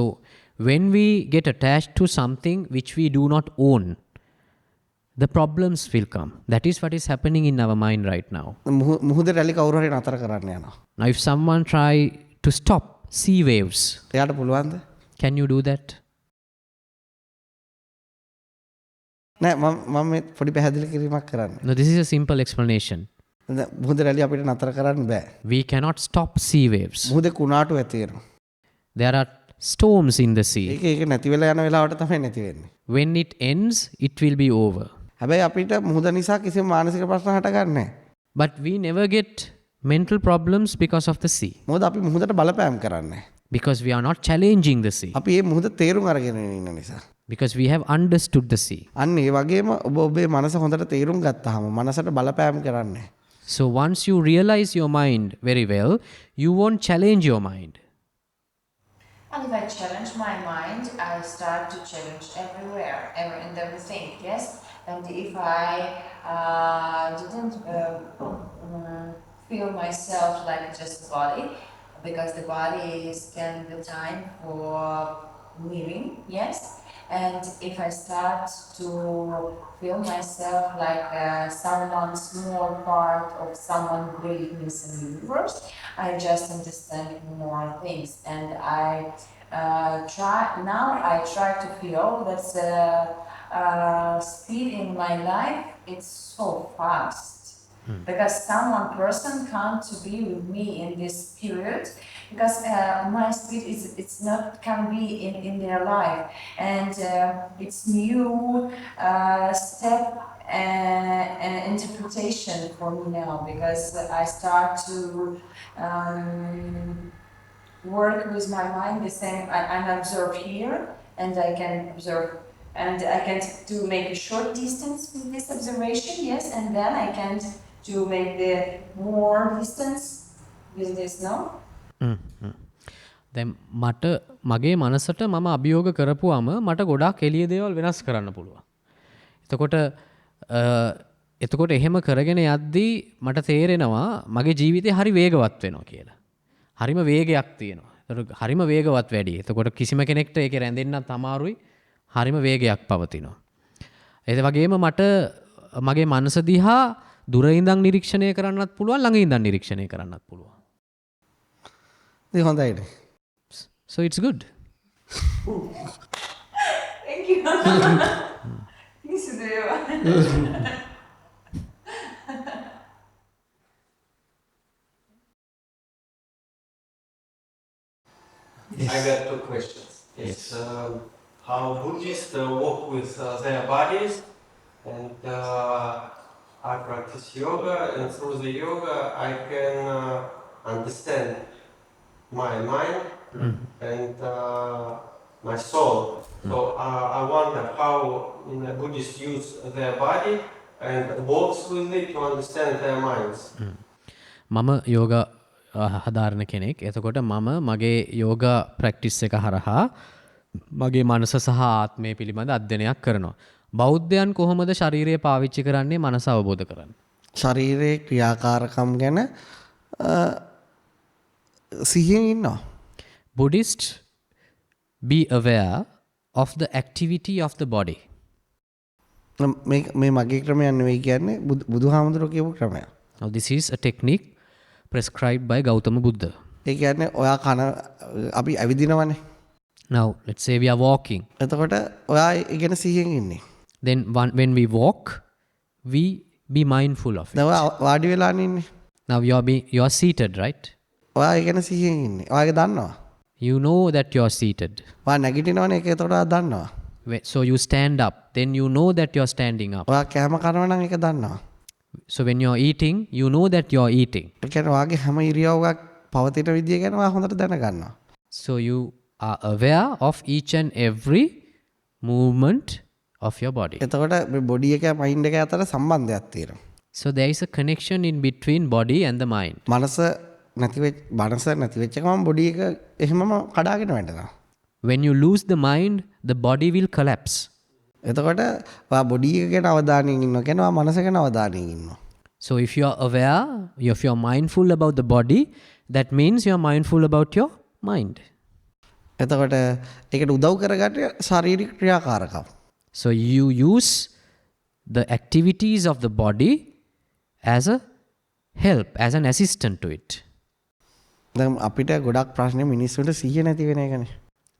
when we get attached to something which we do not own, the problems will come. That is what is happening in our mind right now. මුහුද රැලි කවුරු හරි නතර කරන්න යනවා. Now if someone try to stop sea waves, එයාට පුළුවන්ද? can you do that? නෑ මම මේ පොඩි පැහැදිලි කිරීමක් කරන්න. No, this is a simple explanation. මුහුද රැලි අපිට නතර කරන්න බෑ. We cannot stop sea waves. මුහුදේ කුණාටු ඇති වෙනවා. There are storms in the sea. ඒක නැති වෙලා යන වෙලාවට තමයි නැති වෙන්නේ. When it ends, it will be over. හැබැයි අපිට මුහුද නිසා කිසිම මානසික ප්‍රශ්න හටගන්නේ නැහැ. But we never get mental problems because of the sea. මොකද අපි මුහුදට බලපෑම් කරන්නේ. Because we are not challenging the sea. අපි මේ මුහුද තේරුම් අරගෙන ඉන්න නිසා. Because we have understood the sea. අන්න ඒ වගේම ඔබේ මනස හොඳට තේරුම් ගත්තාම මනසට බලපෑම් කරන්නේ. So once you realize your mind very well, you won't challenge your mind. And if I challenge my mind, I start to challenge everywhere, and everything, yes? And if I didn't feel myself like just a body, because the body is can be time for living, yes? And if I start to feel myself like someone small part of someone greatness in the universe, I just understand more things. And I try to feel that speed in my life, it's so fast. Because someone person come to be with me in this period, because my speed it's not can be in their life, and it's new step interpretation for me now, because I start to work with my mind the same. I'm observe here, and I can observe. And I can to make a short distance with this observation, yes, and then I can to make the more distance with this, no? දැන් මට මගේ මනසට මම අභියෝග කරපුවාම මට ගොඩාක් එළිය දේවල් වෙනස් කරන්න පුළුවන්. එතකොට එහෙම කරගෙන යද්දී මට තේරෙනවා මගේ ජීවිතේ හරි වේගවත් වෙනවා කියලා. හරිම වේගයක් තියෙනවා. ඒතකොට හරිම වේගවත් වැඩි. එතකොට කිසිම කෙනෙක්ට ඒකේ රැඳෙන්නත් අමාරුයි. හරිම වේගයක් පවතිනවා. ඒ වගේම මට මගේ මනස දිහා දුර ඉඳන් නිරීක්ෂණය කරන්නත් පුළුවන්, ළඟ ඉඳන් නිරීක්ෂණය කරන්නත් පුළුවන්. ඒක හොඳයිනේ. So it's good. Thank you. Yes, I got two questions. It's how Buddhists work with their bodies, and I practice yoga, and through the yoga I can understand my mind and my soul. So I wonder how Buddhists use their body and works with it to understand their minds. මම යෝගා හදාරන කෙනෙක්. එතකොට මම මගේ යෝගා practice එක හරහා මගේ මනස සහ ආත්මය පිළිබඳ අධ්‍යයනයක් කරනවා. බෞද්ධයන් කොහොමද ශරීරය පාවිච්චි කරන්නේ මනස අවබෝධ කරගන්න? ශරීරයේ ක්‍රියාකාරකම් ගැන සිහියෙන් ඉන්නවා. Buddhists be aware of the activity of the body. මේ මගේ ක්‍රමයක් නෙවෙයි කියන්නේ බුදුහාමුදුරුවෝ කියපු ක්‍රමයක්. Now this is a technique prescribed by Gautama Buddha. ඒ කියන්නේ ඔයා කන අපි ඇවිදිනවනේ. Now let's say we are walking. එතකොට ඔයා ඉගෙන සිහියෙන් ඉන්නේ. Then when we walk, we be mindful of it. දැන් ඔයා වාඩි වෙලානේ ඉන්නේ. Now you are seated, right? ඔයා ඉගෙන සිහියෙන් ඉන්නේ. ඔයාගේ දන්නවා. You know that you are seated. ඔයා නැගිටිනවනේ ඒක එතකොට ඔයා දන්නවා. So you stand up, then you know that you are standing up. ඔයා කෑම කනවා නම් ඒක දන්නවා. So when you're eating, you know that you're eating. ඒ කියන්නේ වාගේ හැම ඉරියව්වක් පවතින විදිය ගැන ඔයා හොඳට දැනගන්නවා. So you are aware of each and every movement of your body. එතකොට මේ බොඩි එක මයින්ඩ් එක අතර සම්බන්ධයක් තියෙනවා. So there is a connection in between body and the mind. මනස නැති වෙච්ච ගමන් බොඩි එක එහෙමම කඩාගෙන වැටෙනවා. When you lose the mind, the body will collapse. එතකොට ඔයා බොඩි එක ගැන අවධානයෙන් ඉන්නවා කියන්නේ ඔයා මනස ගැන අවධානයෙන් ඉන්නවා. So if you are aware, if you are mindful about the body, that means you are mindful about your mind. එතකොට ඒකට උදව් කරගන්න ශාරීරික ක්‍රියාකාරකම්. So you use the activities of the body as a help, as an assistant to it. දැන් අපිට ගොඩක් ප්‍රශ්නේ මිනිස්සුන්ට සිහිය නැති වෙන එකනේ.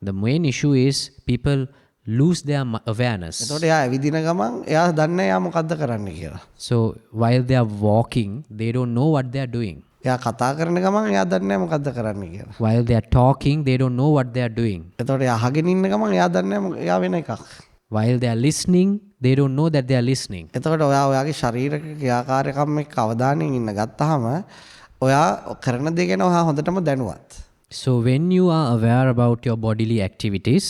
The main issue is people lose their awareness. එතකොට එයා ඇවිදින ගමන් එයා දන්නේ එයා මොකද්ද කරන්නේ කියලා. So while they are walking, they don't know what they are doing. එයා කතා කරන ගමන් එයා දන්නේ මොකද්ද කරන්නේ කියලා. While they are talking, they don't know what they are doing. එතකොට එයා අහගෙන ඉන්න ගමන් එයා දන්නේ එයා වෙන එකක්. While they are listening, they don't know that they are listening. එතකොට ඔයා ඔයාගේ ශරීරික ක්‍රියාකාරකම් එක්ක අවධානයෙන් ඉන්න ගත්තාම ඔයා කරන දේ ගැන ඔයා හොඳටම දැනුවත්. So when you are aware about your bodily activities,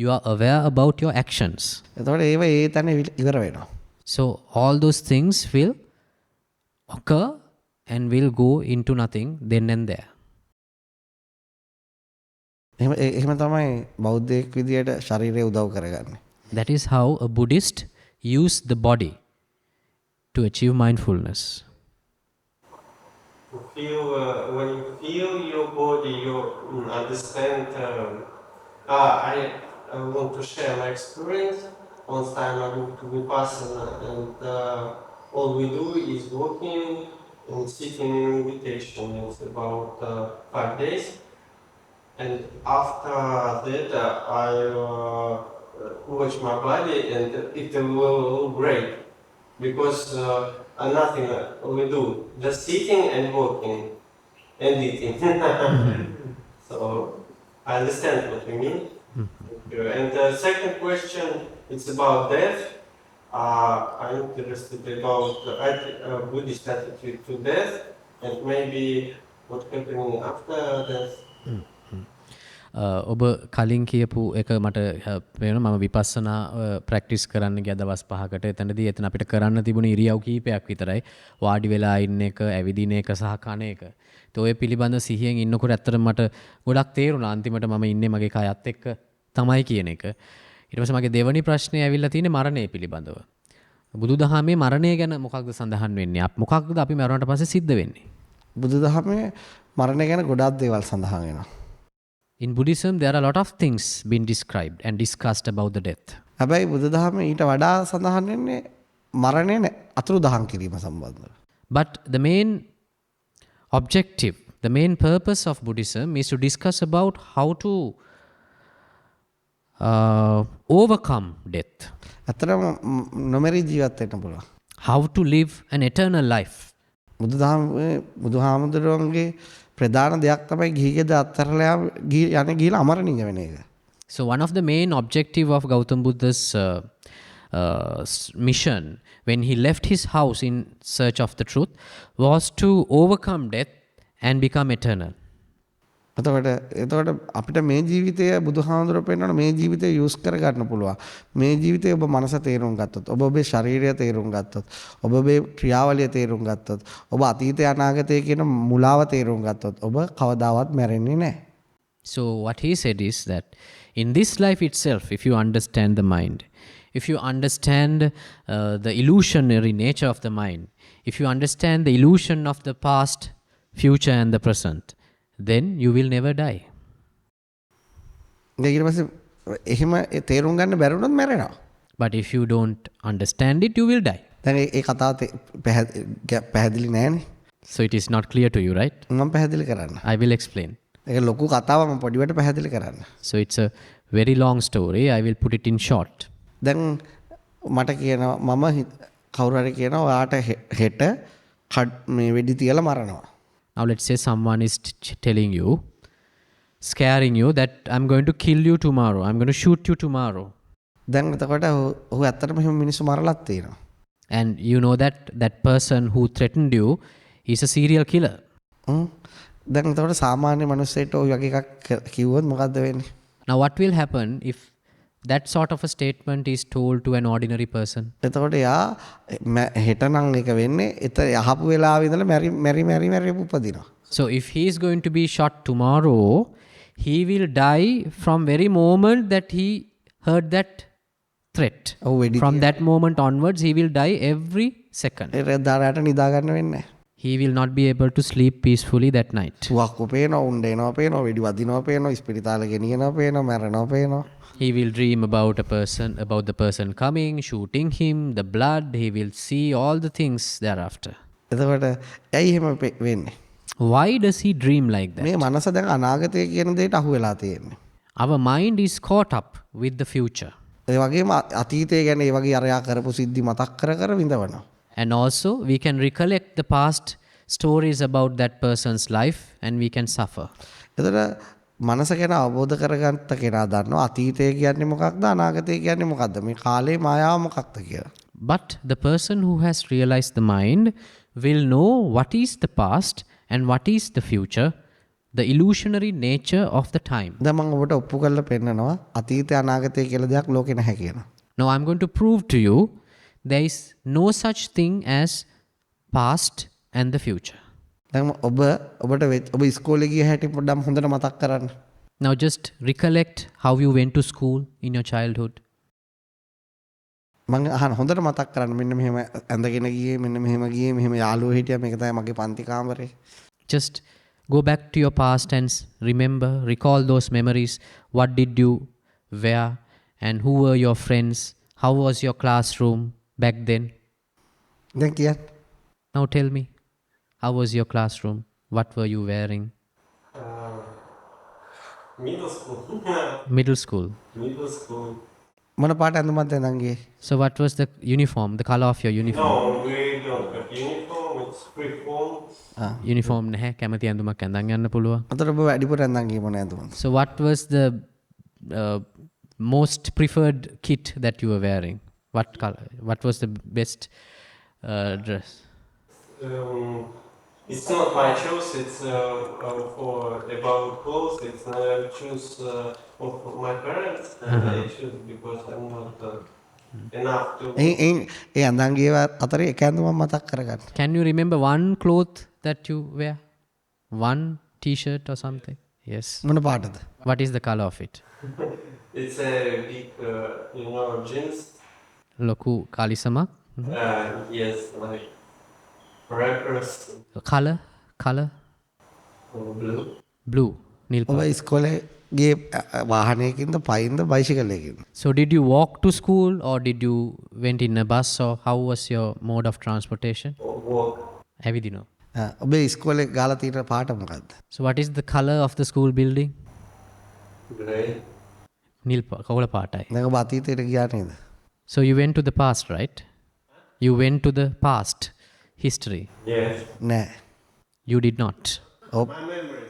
you are aware about your actions. එතකොට ඒව ඒ තැන ඉවර වෙනවා. So all those things will occur and will go into nothing then and there. එහෙම තමයි බෞද්ධයෙක් විදියට ශරීරය උදව් කරගන්නේ. That is how a Buddhist use the body to achieve mindfulness. When you feel your body, you understand. I want to share my experience. One time I went to Vipassana, and all we do is walking and sitting in meditation. It's about 5 days. And after that, I watch my body, and it will great because nothing we do, just sitting and walking and eating. So I understand what you mean. And the second question, it's about death. I'm interested about Buddhist attitude to death, and maybe what's happening after death. ඔබ කලින් කියපු එක මට වෙන මම විපස්සනා practice කරන්න ගිය දවස් 5කට එතනදී එතන අපිට කරන්න තිබුණ ඉරියව් කීපයක් විතරයි වාඩි වෙලා ඉන්න එක ඇවිදින එක සහ කන එක. ඒත් ඔය පිළිබඳ සිහියෙන් ඉන්නකොට ඇත්තටම මට ගොඩක් තේරුණා අන්තිමට මම ඉන්නේ මගේ කයත් එක්ක තමයි කියන එක. ඊට පස්සේ මගේ දෙවෙනි ප්‍රශ්නේ ඇවිල්ලා තියෙන්නේ මරණය පිළිබඳව. බුදුදහමේ මරණය ගැන මොකක්ද සඳහන් වෙන්නේ? මොකක්ද අපි මරණයට පස්සේ සිද්ධ වෙන්නේ? බුදුදහමේ මරණය ගැන ගොඩක් දේවල් සඳහන් වෙනවා. In Buddhism, there are a lot of things being described and discussed about the death. හැබැයි බුදුදහමේ ඊට වඩා සඳහන් වෙන්නේ මරණය අතුරුදහන් කිරීම සම්බන්ධව. But the main objective, the main purpose of Buddhism is to discuss about how to overcome death. ඇත්තටම නොමරි ජීවත් වෙන්න පුළුවන්. How to live an eternal life. බුදුහාමුදුරුවන්ගේ ප්‍රධාන දෙයක් තමයි ගිහිගෙද අත්හැරලා යන්නේ ගිහිලා අමරණීය වෙන එක. So one of the main objective of Gautam Buddha's mission when he left his house in search of the truth was to overcome death and become eternal. එතකොට අපිට මේ ජීවිතය බුදුහාමුදුරුවෝ පෙන්නන මේ ජීවිතය යූස් කරගන්න පුළුවන්. මේ ජීවිතය ඔබ මනස තේරුම් ගත්තොත්, ඔබ ඔබේ ශරීරය තේරුම් ගත්තොත්, ඔබ ඔබේ ක්‍රියාවලිය තේරුම් ගත්තොත්, ඔබ අතීතය අනාගතය කියන මුලාව තේරුම් ගත්තොත්, ඔබ කවදාවත් මැරෙන්නේ නැහැ. So what he said is that in this life itself, if you understand the mind, if you understand the illusionary nature of the mind, if you understand the illusion of the past, future and the present, then you will never die. ඊට පස්සේ එහෙම තේරුම් ගන්න බැරුණොත් මැරෙනවා. But if you don't understand it, you will die. දැන් ඒ කතාව පැහැදිලි නෑනේ. So it is not clear to you, right? මම පැහැදිලි කරන්න. I will explain. ඒක ලොකු කතාවක් මම පොඩිවට පැහැදිලි කරන්න. So it's a very long story. I will put it in short. දැන් මට කියනවා මම කවුරු හරි කියනවා ඔයාට හෙට මේ වෙඩි තියලා මරනවා. Now let's say someone is telling you, scaring you that I'm going to kill you tomorrow. I'm going to shoot you tomorrow. දැන් එතකොට ඔහු ඇත්තටම එහෙම මිනිස්සු මරලත් තියෙනවා. And you know that that person who threatened you is a serial killer. දැන් එතකොට සාමාන්‍ය මිනිස්සෙට ඔය වගේ එකක් කිව්වොත් මොකද්ද වෙන්නේ? Now, what will happen if that sort of a statement is told to an ordinary person? එතකොට යා හෙට නම් එක වෙන්නේ එත යහපු වෙලාවෙ ඉඳලා මැරි උපදිනවා. So, if he is going to be shot tomorrow, he will die from very moment that he heard that threat. ඔව් වෙඩි From that moment onwards, he will die every second. ඒ දාරයට නිදා ගන්න වෙන්නේ නැහැ. He will not be able to sleep peacefully that night. තුවක්කු පේනවා, උණ්ඩ එනවා පේනවා, වෙඩි වදිනවා පේනවා, ඉස්පිරිතාලේ ගෙනියනවා පේනවා, මැරෙනවා පේනවා. He will dream about the person coming, shooting him, the blood. He will see all the things thereafter. එතකොට ඇයි එහෙම වෙන්නේ? Why does he dream like that? මේ මනස දැන් අනාගතය කියන දෙයට අහු වෙලා තියෙන්නේ. Our mind is caught up with the future. ඒ වගේම අතීතය ගැන ඒ වගේ අරයා කරපු සිද්ධි මතක් කර කර විඳවනවා. And also, we can recollect the past stories about that person's life and we can suffer. එතකොට මනස ගැන අවබෝධ කරගත්ත කෙනා දන්නවා අතීතය කියන්නේ මොකක්ද අනාගතය කියන්නේ මොකක්ද මේ කාලේ මායාව මොකක්ද කියලා. But the person who has realized the mind will know what is the past and what is the future, the illusionary nature of the time. දැන් මම ඔබට ඔප්පු කරලා පෙන්නනවා අතීතය අනාගතය කියලා දෙයක් ලෝකේ නැහැ කියලා. Now, I'm going to prove to you there is no such thing as past and the future. දැන් ඔබ ඉස්කෝලේ ගිය හැටි පොඩ්ඩක් හොඳට මතක් කරන්න. Now, just recollect how you went to school in your childhood. මම හොඳට මතක් කරන්න මෙන්න මෙහෙම ඇඳගෙන ගියේ මෙන්න මෙහෙම ගියේ මෙහෙම යාළුවෝ හිටියා මේක තමයි මගේ පන්ති කාමරේ. Just go back to your past and recall those memories. What did you wear and who were your friends? How was your classroom back then? දැන් කියන්න. Now tell me, how was your classroom? What were you wearing? Middle school. Middle school. Middle school. මොන පාට ඇඳුමක්ද දැන් ගියේ? So what was the uniform, the color of your uniform? No, we don't have uniform. It's free form. Uniform නැහැ, කැමති ඇඳුමක් ඇඳන් යන්න පුළුවන්. අතට ඔබ වැඩිපුර ඇඳන් ගියේ මොන ඇඳුමක්ද? So what was the most preferred kit that you were wearing? What color? What was the best dress? It's not my choice. It's for about clothes. It's choose of my parents, and I choose because I'm not enough to. ඒ ඇඳන් ගිය අතරේ එක ඇඳුමක් මතක් කරගන්න. Can you remember one cloth that you wear? One t-shirt or something? Yes. මොන පාටද? What is the color of it? It's a big, jeans. Loku kalisama. Yes, like rappers. Color? Blue. Blue. Nil ඔබ ඉස්කෝලේ ගියේ වාහනයකින්ද පයින්ද බයිසිකලයකින්ද? So did you walk to school or did you went in a bus or how was your mode of transportation? Walk. Avidino. ඔබේ ඉස්කෝලේ ගාලා තියෙන පාට මොකක්ද? So what is the color of the school building? Gray. Kola පාටයි. දැන් ඔබ අතීතයට ගියා නේද? So you went to the past, right? You went to the past history. Yes. නෑ. You did not. My memory.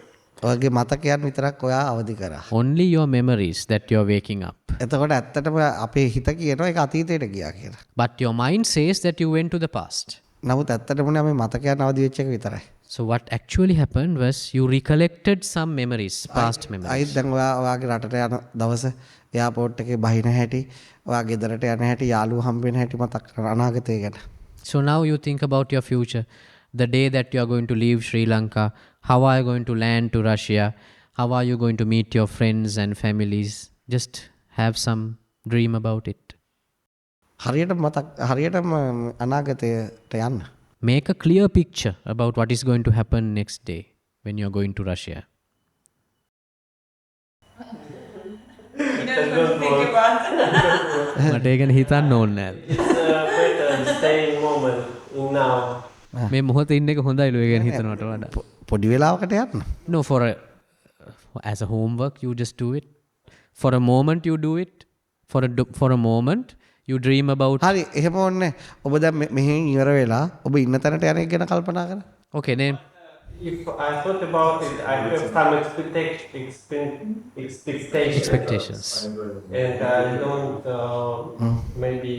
ඔයගේ මතකයන් විතරක් ඔයා අවදි කරා. Only your memories that you're waking up. එතකොට ඇත්තටම අපේ හිත කියනවා ඒක අතීතයට ගියා කියලා. But your mind says that you went to the past. නමුත් ඇත්තටම මේ මතකයන් අවදි වෙච්ච එක විතරයි. So what actually happened was you recollected some memories, past memories. අයිත් දැන් ඔයාගේ රටට යන දවස එයාපෝට් එකේ බහින හැටි, ඔයා ගෙදරට යන හැටි, යාළුවෝ හම්බ වෙන හැටි මතක් කරලා අනාගතය ගැන. So now you think about your future. The day that you are going to leave Sri Lanka, how are you going to land to Russia? How are you going to meet your friends and families? Just have some dream about it. හරියටම අනාගතයට යන්න. Make a clear picture about what is going to happen next day when you are going to Russia. මට ඒක හිතන්න ඕනේ නෑ. It's better stay in moment in now. මේ මොහොතේ ඉන්න එක හොඳයිලු ඒ ගැන හිතනවට වඩා. පොඩි වෙලාවකට යන්න. No, as a homework you just do it. For a moment you do it. For a moment you dream about. හරි එහෙම ඕනේ. ඔබ දැන් මෙහෙන් ඉවර වෙලා ඔබ ඉන්න තැනට යන එක ගැන කල්පනා කරන්න. Okay, name. If I thought about it, I have some expectations. Expectations. And I don't maybe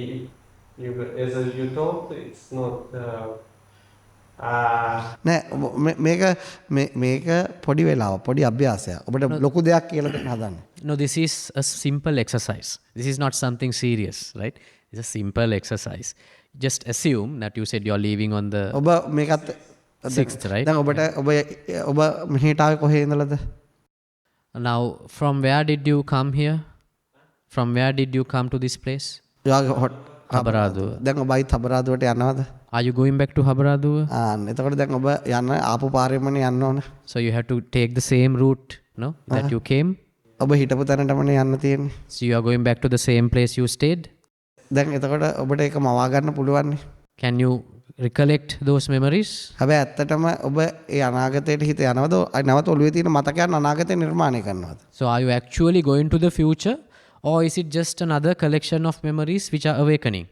as you told, it's not. නෑ මේක පොඩි වෙලාව පොඩි අභ්‍යාසයක්. ඔබට ලොකු දෙයක් කියලා දෙන්න හදන්නේ. No, this is a simple exercise. This is not something serious, right? It's a simple exercise. Just assume that you said you're leaving on the ඔබ මේකත් 6th, right? දැන් ඔබට ඔබ මෙහෙට ආවේ කොහේ ඉඳලාද? Now, from where did you come here? From where did you come to this place? Habaradu. දැන් ඔබයි හබරාදුවට යනවද? Are you going back to Habaradu? එතකොට දැන් ඔබ යන්න ආපු පාරෙමනේ යන්න ඕන. So you have to take the same route, no, that you came. ඔබ හිටපු තැනටමනේ යන්න තියෙන්නේ. So you are going back to the same place you stayed. දැන් එතකොට ඔබට ඒක මවා ගන්න පුළුවන් නේ. Can you recollect those memories? හැබැයි ඇත්තටම ඔබ ඒ අනාගතයට හිත යනවද? නැවත ඔළුවේ තියෙන මතකයන් අනාගතේ නිර්මාණය කරනවද? So are you actually going to the future, or is it just another collection of memories which are awakening?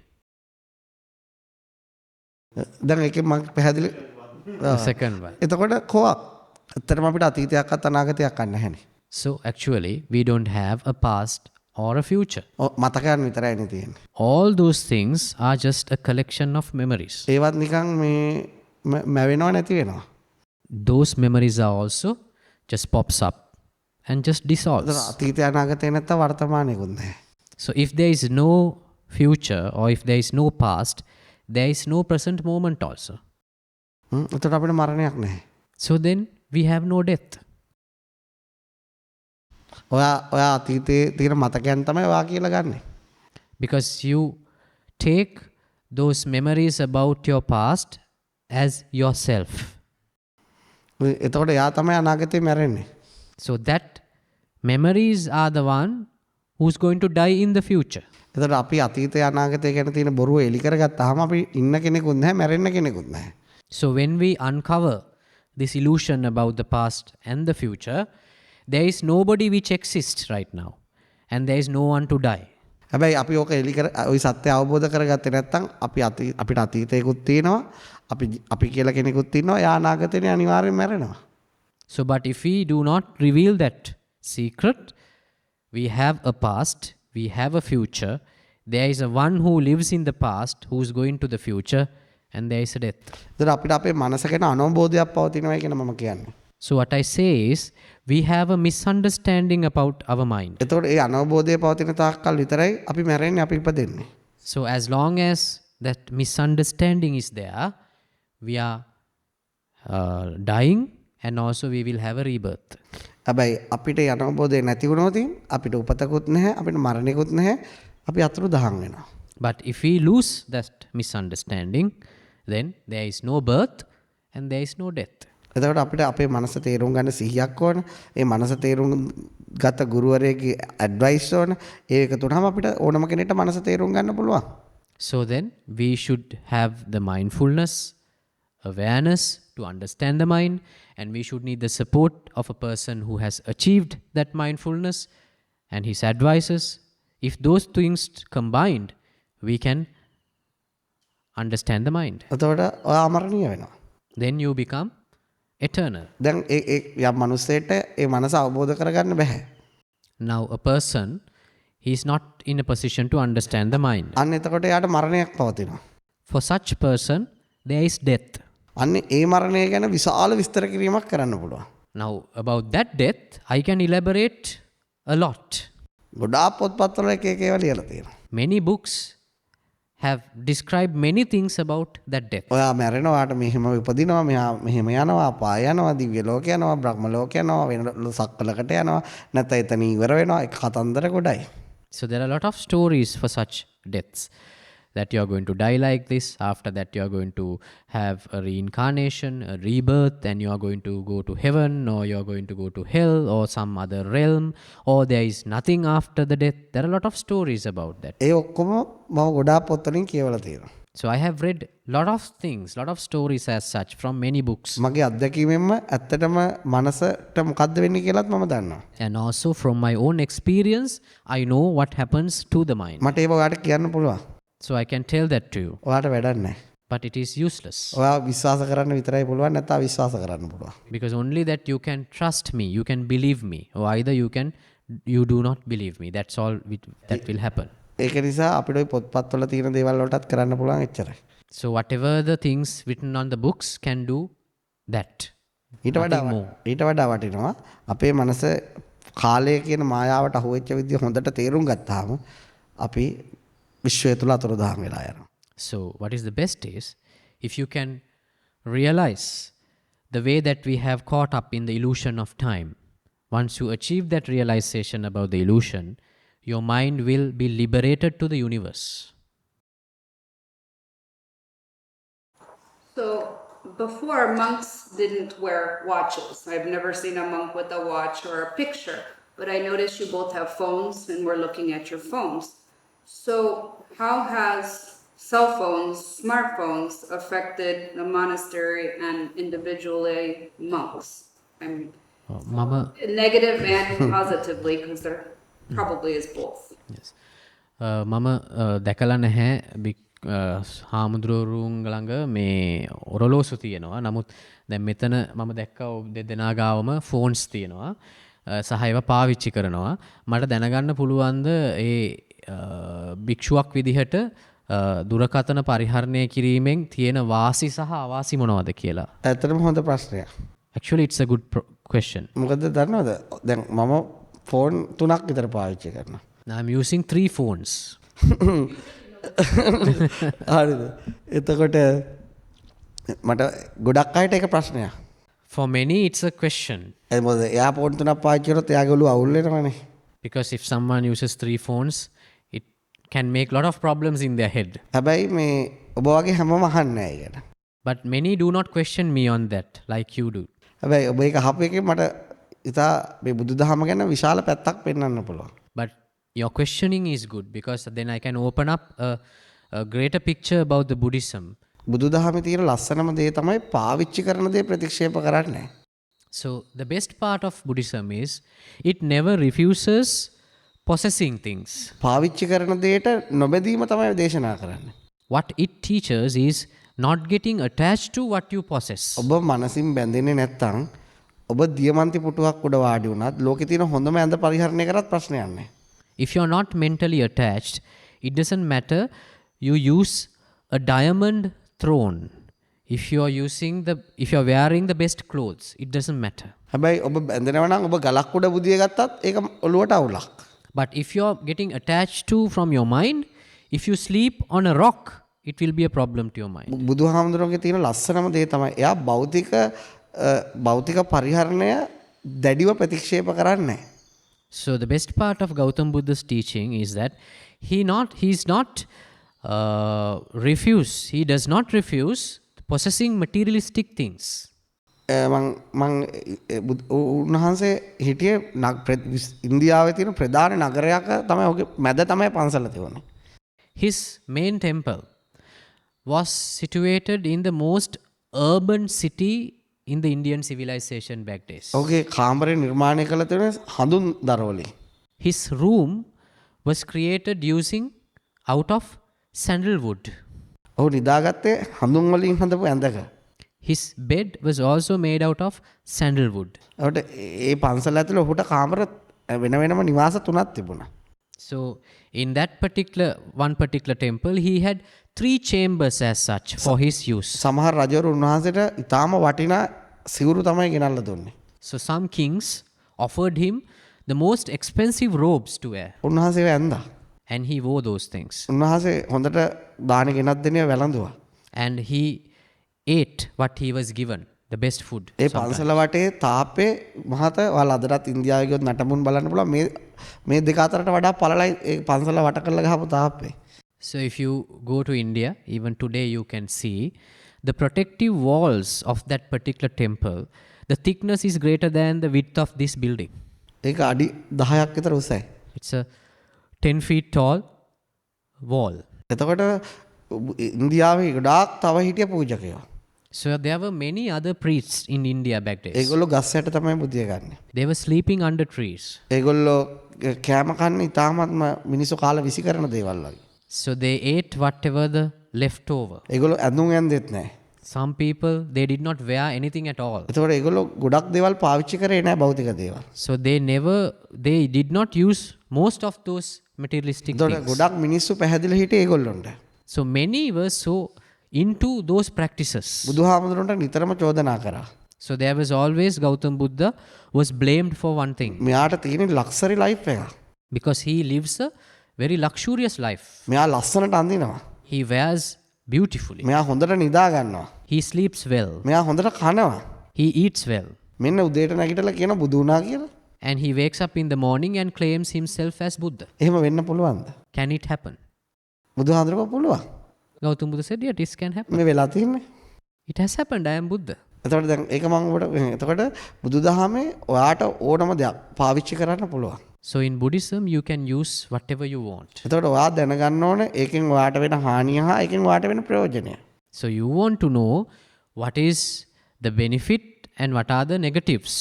දැන් ඒකෙන් මම පැහැදිලි The second one. එතකොට කොහොක් ඇත්තටම අපිට අතීතයක්වත් අනාගතයක් නැහැනේ. So actually, we don't have a past or a future. මතකයන් විතරයිනේ තියෙන්නේ. All those things are just a collection of memories. ඒවත් නිකන් මේ මැවෙනව නැති වෙනවා. Those memories are also just pops up and just dissolves. අතීතය අනාගතේ නැත්තම් වර්තමානයකුත් නැහැ. So if there is no future or if there is no past, there is no present moment also. එතකොට අපිට මරණයක් නැහැ. So then we have no death. ඔයා අතීතයේ තියෙන මතකයන් තමයි ඔයා කියලා ගන්නෙ. Because you take those memories about your past as yourself. එතකොට එයා තමයි අනාගතේ මැරෙන්නේ. So that memories are the one who's going to die in the future. එතකොට අපි අතීතය අනාගතය ගැන තියෙන බොරුව එලි කරගත්තාම අපි ඉන්න කෙනෙකුත් නැහැ මැරෙන්න කෙනෙකුත් නැහැ. So when we uncover this illusion about the past and the future, there is nobody which exists right now, and there is no one to die. හැබැයි අපි ඕක එලි කර ওই සත්‍ය අවබෝධ කරගත්තේ නැත්නම් අපිට අතීතයකුත් තියෙනවා අපි කියලා කෙනෙකුත් ඉන්නවා යා අනාගතේනේ අනිවාර්යෙන් මැරෙනවා. So but if we do not reveal that secret, we have a past, we have a future, there is a one who lives in the past who is going to the future, and there is a death. ඒතර අපිට අපේ මනස ගැන අනවබෝධයක් පවතිනවා කියන මම කියන්නේ. So what I say is, we have a misunderstanding about our mind. එතකොට ඒ අනවබෝධය පවතින තාක්කල් විතරයි අපි මැරෙන්නේ අපි ඉපදෙන්නේ. So as long as that misunderstanding is there, we are dying, and also we will have a rebirth. හැබැයි අපිට ඒ අනවබෝධය නැති වුණොත් අපිට උපතකුත් නැහැ අපිට මරණයකුත් නැහැ අපි අතුරු දහන් වෙනවා. But if we lose that misunderstanding, then there is no birth and there is no death. එතකොට අපිට අපේ මනස තේරුම් ගන්න සිහියක් ඕන. ඒ මනස තේරුම් ගත ගුරුවරයෙක්ගේ ඇඩ්වයිස් ඕන. ඒක තුනම අපිට ඕනම කෙනෙක්ට මනස තේරුම් ගන්න පුළුවන්. So then we should have the mindfulness, awareness to understand the mind, and we should need the support of a person who has achieved that mindfulness and his advices. If those things combined, we can understand the mind. එතකොට ඔයා අමරණීය වෙනවා. Then you become eternal. දැන් ඒ යම් මනුස්සයෙක්ට ඒ මනස අවබෝධ කරගන්න බෑ. Now a person, he is not in a position to understand the mind. අන්න එතකොට එයාට මරණයක් පවතිනවා. For such person, there is death. අන්න ඒ මරණය ගැන විශාල විස්තර කිරීමක් කරන්න පුළුවන්. Now about that death, I can elaborate a lot. ගොඩාක් පොත්පත්වල එක එක ඒවා ලියලා තියෙනවා. Many books have described many things about that death. ඔයා මැරෙනවාට මෙහෙම උපදිනවා මෙහෙම යනවා අපාය යනවා දිව්‍ය ලෝක යනවා බ්‍රහ්ම ලෝක යනවා වෙන සක්වලකට යනවා නැත්නම් එතන ඉවර වෙනවා ඒක කතන්දර ගොඩයි. So there are a lot of stories for such deaths. That you are going to die like this, after that you are going to have a reincarnation, a rebirth, and you are going to go to heaven, or you are going to go to hell, or some other realm, or there is nothing after the death. There are a lot of stories about that. ඒ ඔක්කොම මම ගොඩාක් පොත්වලින් කියවලා තියෙනවා. So I have read lot of things, lot of stories as such from many books. මගේ අත්දැකීමෙන්ම ඇත්තටම මනසට මොකද්ද වෙන්නේ කියලාත් මම දන්නවා. And also from my own experience, I know what happens to the mind. මට ඒක ඔයාලට කියන්න පුළුවන්. So I can tell that to you. ඔයාලට වැඩක් නැහැ. But it is useless. ඔයා විශ්වාස කරන්න විතරයි පුළුවන් නැත්නම් අවිශ්වාස කරන්න පුළුවන්. Because only that you can trust me, you can believe me, or either you do not believe me. That's all that will happen. ඒක නිසා අපිට ওই පොත්පත්වල තියෙන දේවල් වලටත් කරන්න පුළුවන් එච්චරයි. So whatever the things written on the books can do that. ඊට වඩා වටිනවා අපේ මනස කාලය කියන මායාවට අහු වෙච්ච විදිය හොඳට තේරුම් ගත්තාම අපි විශ්වය තුල අතුරුදහන් වෙලා යනවා. So what is the best is if you can realize the way that we have caught up in the illusion of time. Once you achieve that realization about the illusion, your mind will be liberated to the universe. So before, monks didn't wear watches. I've never seen a monk with a watch or a picture, but I noticed you both have phones and we're looking at your phones. So how has cell phones, smartphones affected the monastery and individually monks? Mama, Negative and positively, because there probably is both. yes. මම දැකලා නැහැ හාමුදුරුවරුන් ළඟ මේ ඔරලෝසු තියෙනවා. නමුත් දැන් මෙතන මම දැක්කා දෙදෙනා ගාවම ෆෝන්ස් තියෙනවා සහ ඒවා පාවිච්චි කරනවා. මට දැනගන්න පුළුවන්ද ඒ භික්ෂුවක් විදිහට දුරකථන පරිහරණය කිරීමෙන් තියෙන වාසි සහ අවාසි මොනවද කියලා? ඇත්තටම හොඳ ප්‍රශ්නයක්. Actually it's a good question. මොකද දන්නවද? දැන් මම ෆෝන් 3ක් විතර පාවිච්චි කරනවා. I'm using 3 phones. හරිද? එතකොට මට ගොඩක් අයට ඒක ප්‍රශ්නයක්. For many it's a question. ඒ මොකද එයා ෆෝන් 3ක් පාවිච්චි කරොත් එයාගේ ඔළුව අවුල් වෙනවනේ. Because if someone uses 3 phones, it can make a lot of problems in their head. හැබැයි මේ ඔබ වගේ හැමෝම අහන්නේ නැහැ ඒක ගැන. But many do not question me on that like you do. හැබැයි ඔබ ඒක අහපු එකේ මට ඉතා මේ බුදුදහම ගැන විශාල පැත්තක් පෙන්වන්න පුළුවන්. But your questioning is good because then I can open up a greater picture about the Buddhism. බුදුදහමේ තියෙන ලස්සනම දේ තමයි පාවිච්චි කරන දේ ප්‍රතික්ෂේප කරන්නේ. So the best part of Buddhism is it never refuses possessing things. පාවිච්චි කරන දේට නොබැදීම තමයි දේශනා කරන්නේ. What it teaches is not getting attached to what you possess. ඔබ මනසින් බැඳෙන්නේ නැත්නම් ඔබ දියමන්ති පුටුවක් උඩ වාඩි වුණත් ලෝකේ තියෙන හොඳම ඇඳ පරිහරණය කරත් ප්‍රශ්නයක් නැහැ. If you're not mentally attached, it doesn't matter you use a diamond throne. If you're wearing the best clothes, it doesn't matter. හැබැයි ඔබ බැඳෙනවා නම් ඔබ ගලක් උඩ බුදිය ගත්තත් ඒක ඔළුවට අවුලක්. But if you're getting attached to from your mind, if you sleep on a rock, it will be a problem to your mind. බුදුහාමුදුරුවෝගේ තියෙන ලස්සනම දේ තමයි එයා භෞතික පරිහරණය දැඩිව ප්‍රතික්ෂේප කරන්නේ නැහැ. So the best part of Gautam Buddha's teaching is that he does not refuse possessing materialistic things. උන්වහන්සේ හිටියේ ඉන්දියාවේ තියෙන ප්‍රධාන නගරයක තමයි ඔහුගේ මැද තමයි පන්සල තිබුණේ. His main temple was situated in the most urban city in the Indian civilization back days. ඔහුගේ කාමරේ නිර්මාණය කළ තියෙන හඳුන් දරවලින්. His room was created using out of sandalwood. ඔහු නිදාගත්තේ හඳුන් වලින් හදපු ඇඳක. His bed was also made out of sandalwood. ඔහුට ඒ පන්සල ඇතුළේ ඔහුට කාමර වෙන වෙනම නිවාස 3ක් තිබුණා. So in that one particular temple, he had 3 chambers as such for his use. සමහර රජවරු උන්වහන්සේට ඊටාම වටිනා සිවුරු තමයි ගෙනල්ලා දුන්නේ. So some kings offered him the most expensive robes to wear. උන්වහන්සේ ඇඳා. And he wore those things. උන්වහන්සේ හොඳට දාන ගෙනත් දෙනිය වැළඳුවා. And he ate what he was given, the best food. ඒ පන්සල වටේ තාප්පේ මහත ඔයාලා අදටත් ඉන්දියාවේ ගියොත් නටමුන් බලන්න පුළුවන් මේ දෙක අතරට වඩා පළලයි ඒ පන්සල වට කරලා ගහපු තාප්පේ. So if you go to India, even today you can see the protective walls of that particular temple, the thickness is greater than the width of this building. ඒක අඩි 10ක් විතර උසයි. It's a 10 feet tall wall. එතකොට ඉන්දියාවේ ගොඩාක් තව හිටිය පූජකයෝ. So there were many other priests in India back days. ඒගොල්ලෝ ගස් යට තමයි බුදිය ගන්නේ. They were sleeping under trees. ඒගොල්ලෝ කෑම කන්නේ ඉතාමත්ම මිනිස්සු කාලා විසි කරන දේවල් වගේ. So they ate whatever the leftover. ඒගොල්ලෝ ඇඳුම් ඇඳෙත් නැහැ. Some people, they did not wear anything at all. එතකොට ඒගොල්ලෝ ගොඩක් දේවල් පාවිච්චි කරේ නැහැ භෞතික දේවල්. So they did not use most of those materialistic එතකොට things. ගොඩක් මිනිස්සු පැහැදිලා හිටියේ ඒගොල්ලොන්ට. So many were so into those practices. බුදුහාමුදුරන්ට නිතරම චෝදනා කරා. So there was always Gautam Buddha was blamed for one thing, මෙයාට තියෙන ලක්සරි ලයිෆ් එක. because he lives a very luxurious life. මෙයා ලස්සනට අඳිනවා. He wears beautifully. මෙයා හොඳට නිදා ගන්නවා. He sleeps well. මෙයා හොඳට කනවා. He eats well. මෙන්න උදේට නැගිටලා කියන බුදු වුණා කියලා. And he wakes up in the morning and claims himself as Buddha. එහෙම වෙන්න පුළුවන්ද? Can it happen? බුදුහාමුදුරුවෝ පුළුවන්. Gautam Buddha said, yeah, this can happen. මේ වෙලා තින්නේ. It has happened. I am Buddha. එතකොට දැන් ඒක මම ඔබට එතකොට බුදුදහමේ ඔයාට ඕනම දෙයක් පාවිච්චි කරන්න පුළුවන්. So in Buddhism, you can use whatever you want. එතකොට ඔයා දැනගන්න ඕනේ ඒකෙන් ඔයාට වෙන හානිය හා ඒකෙන් ඔයාට වෙන ප්‍රයෝජනය. So you want to know what is the benefit and what are the negatives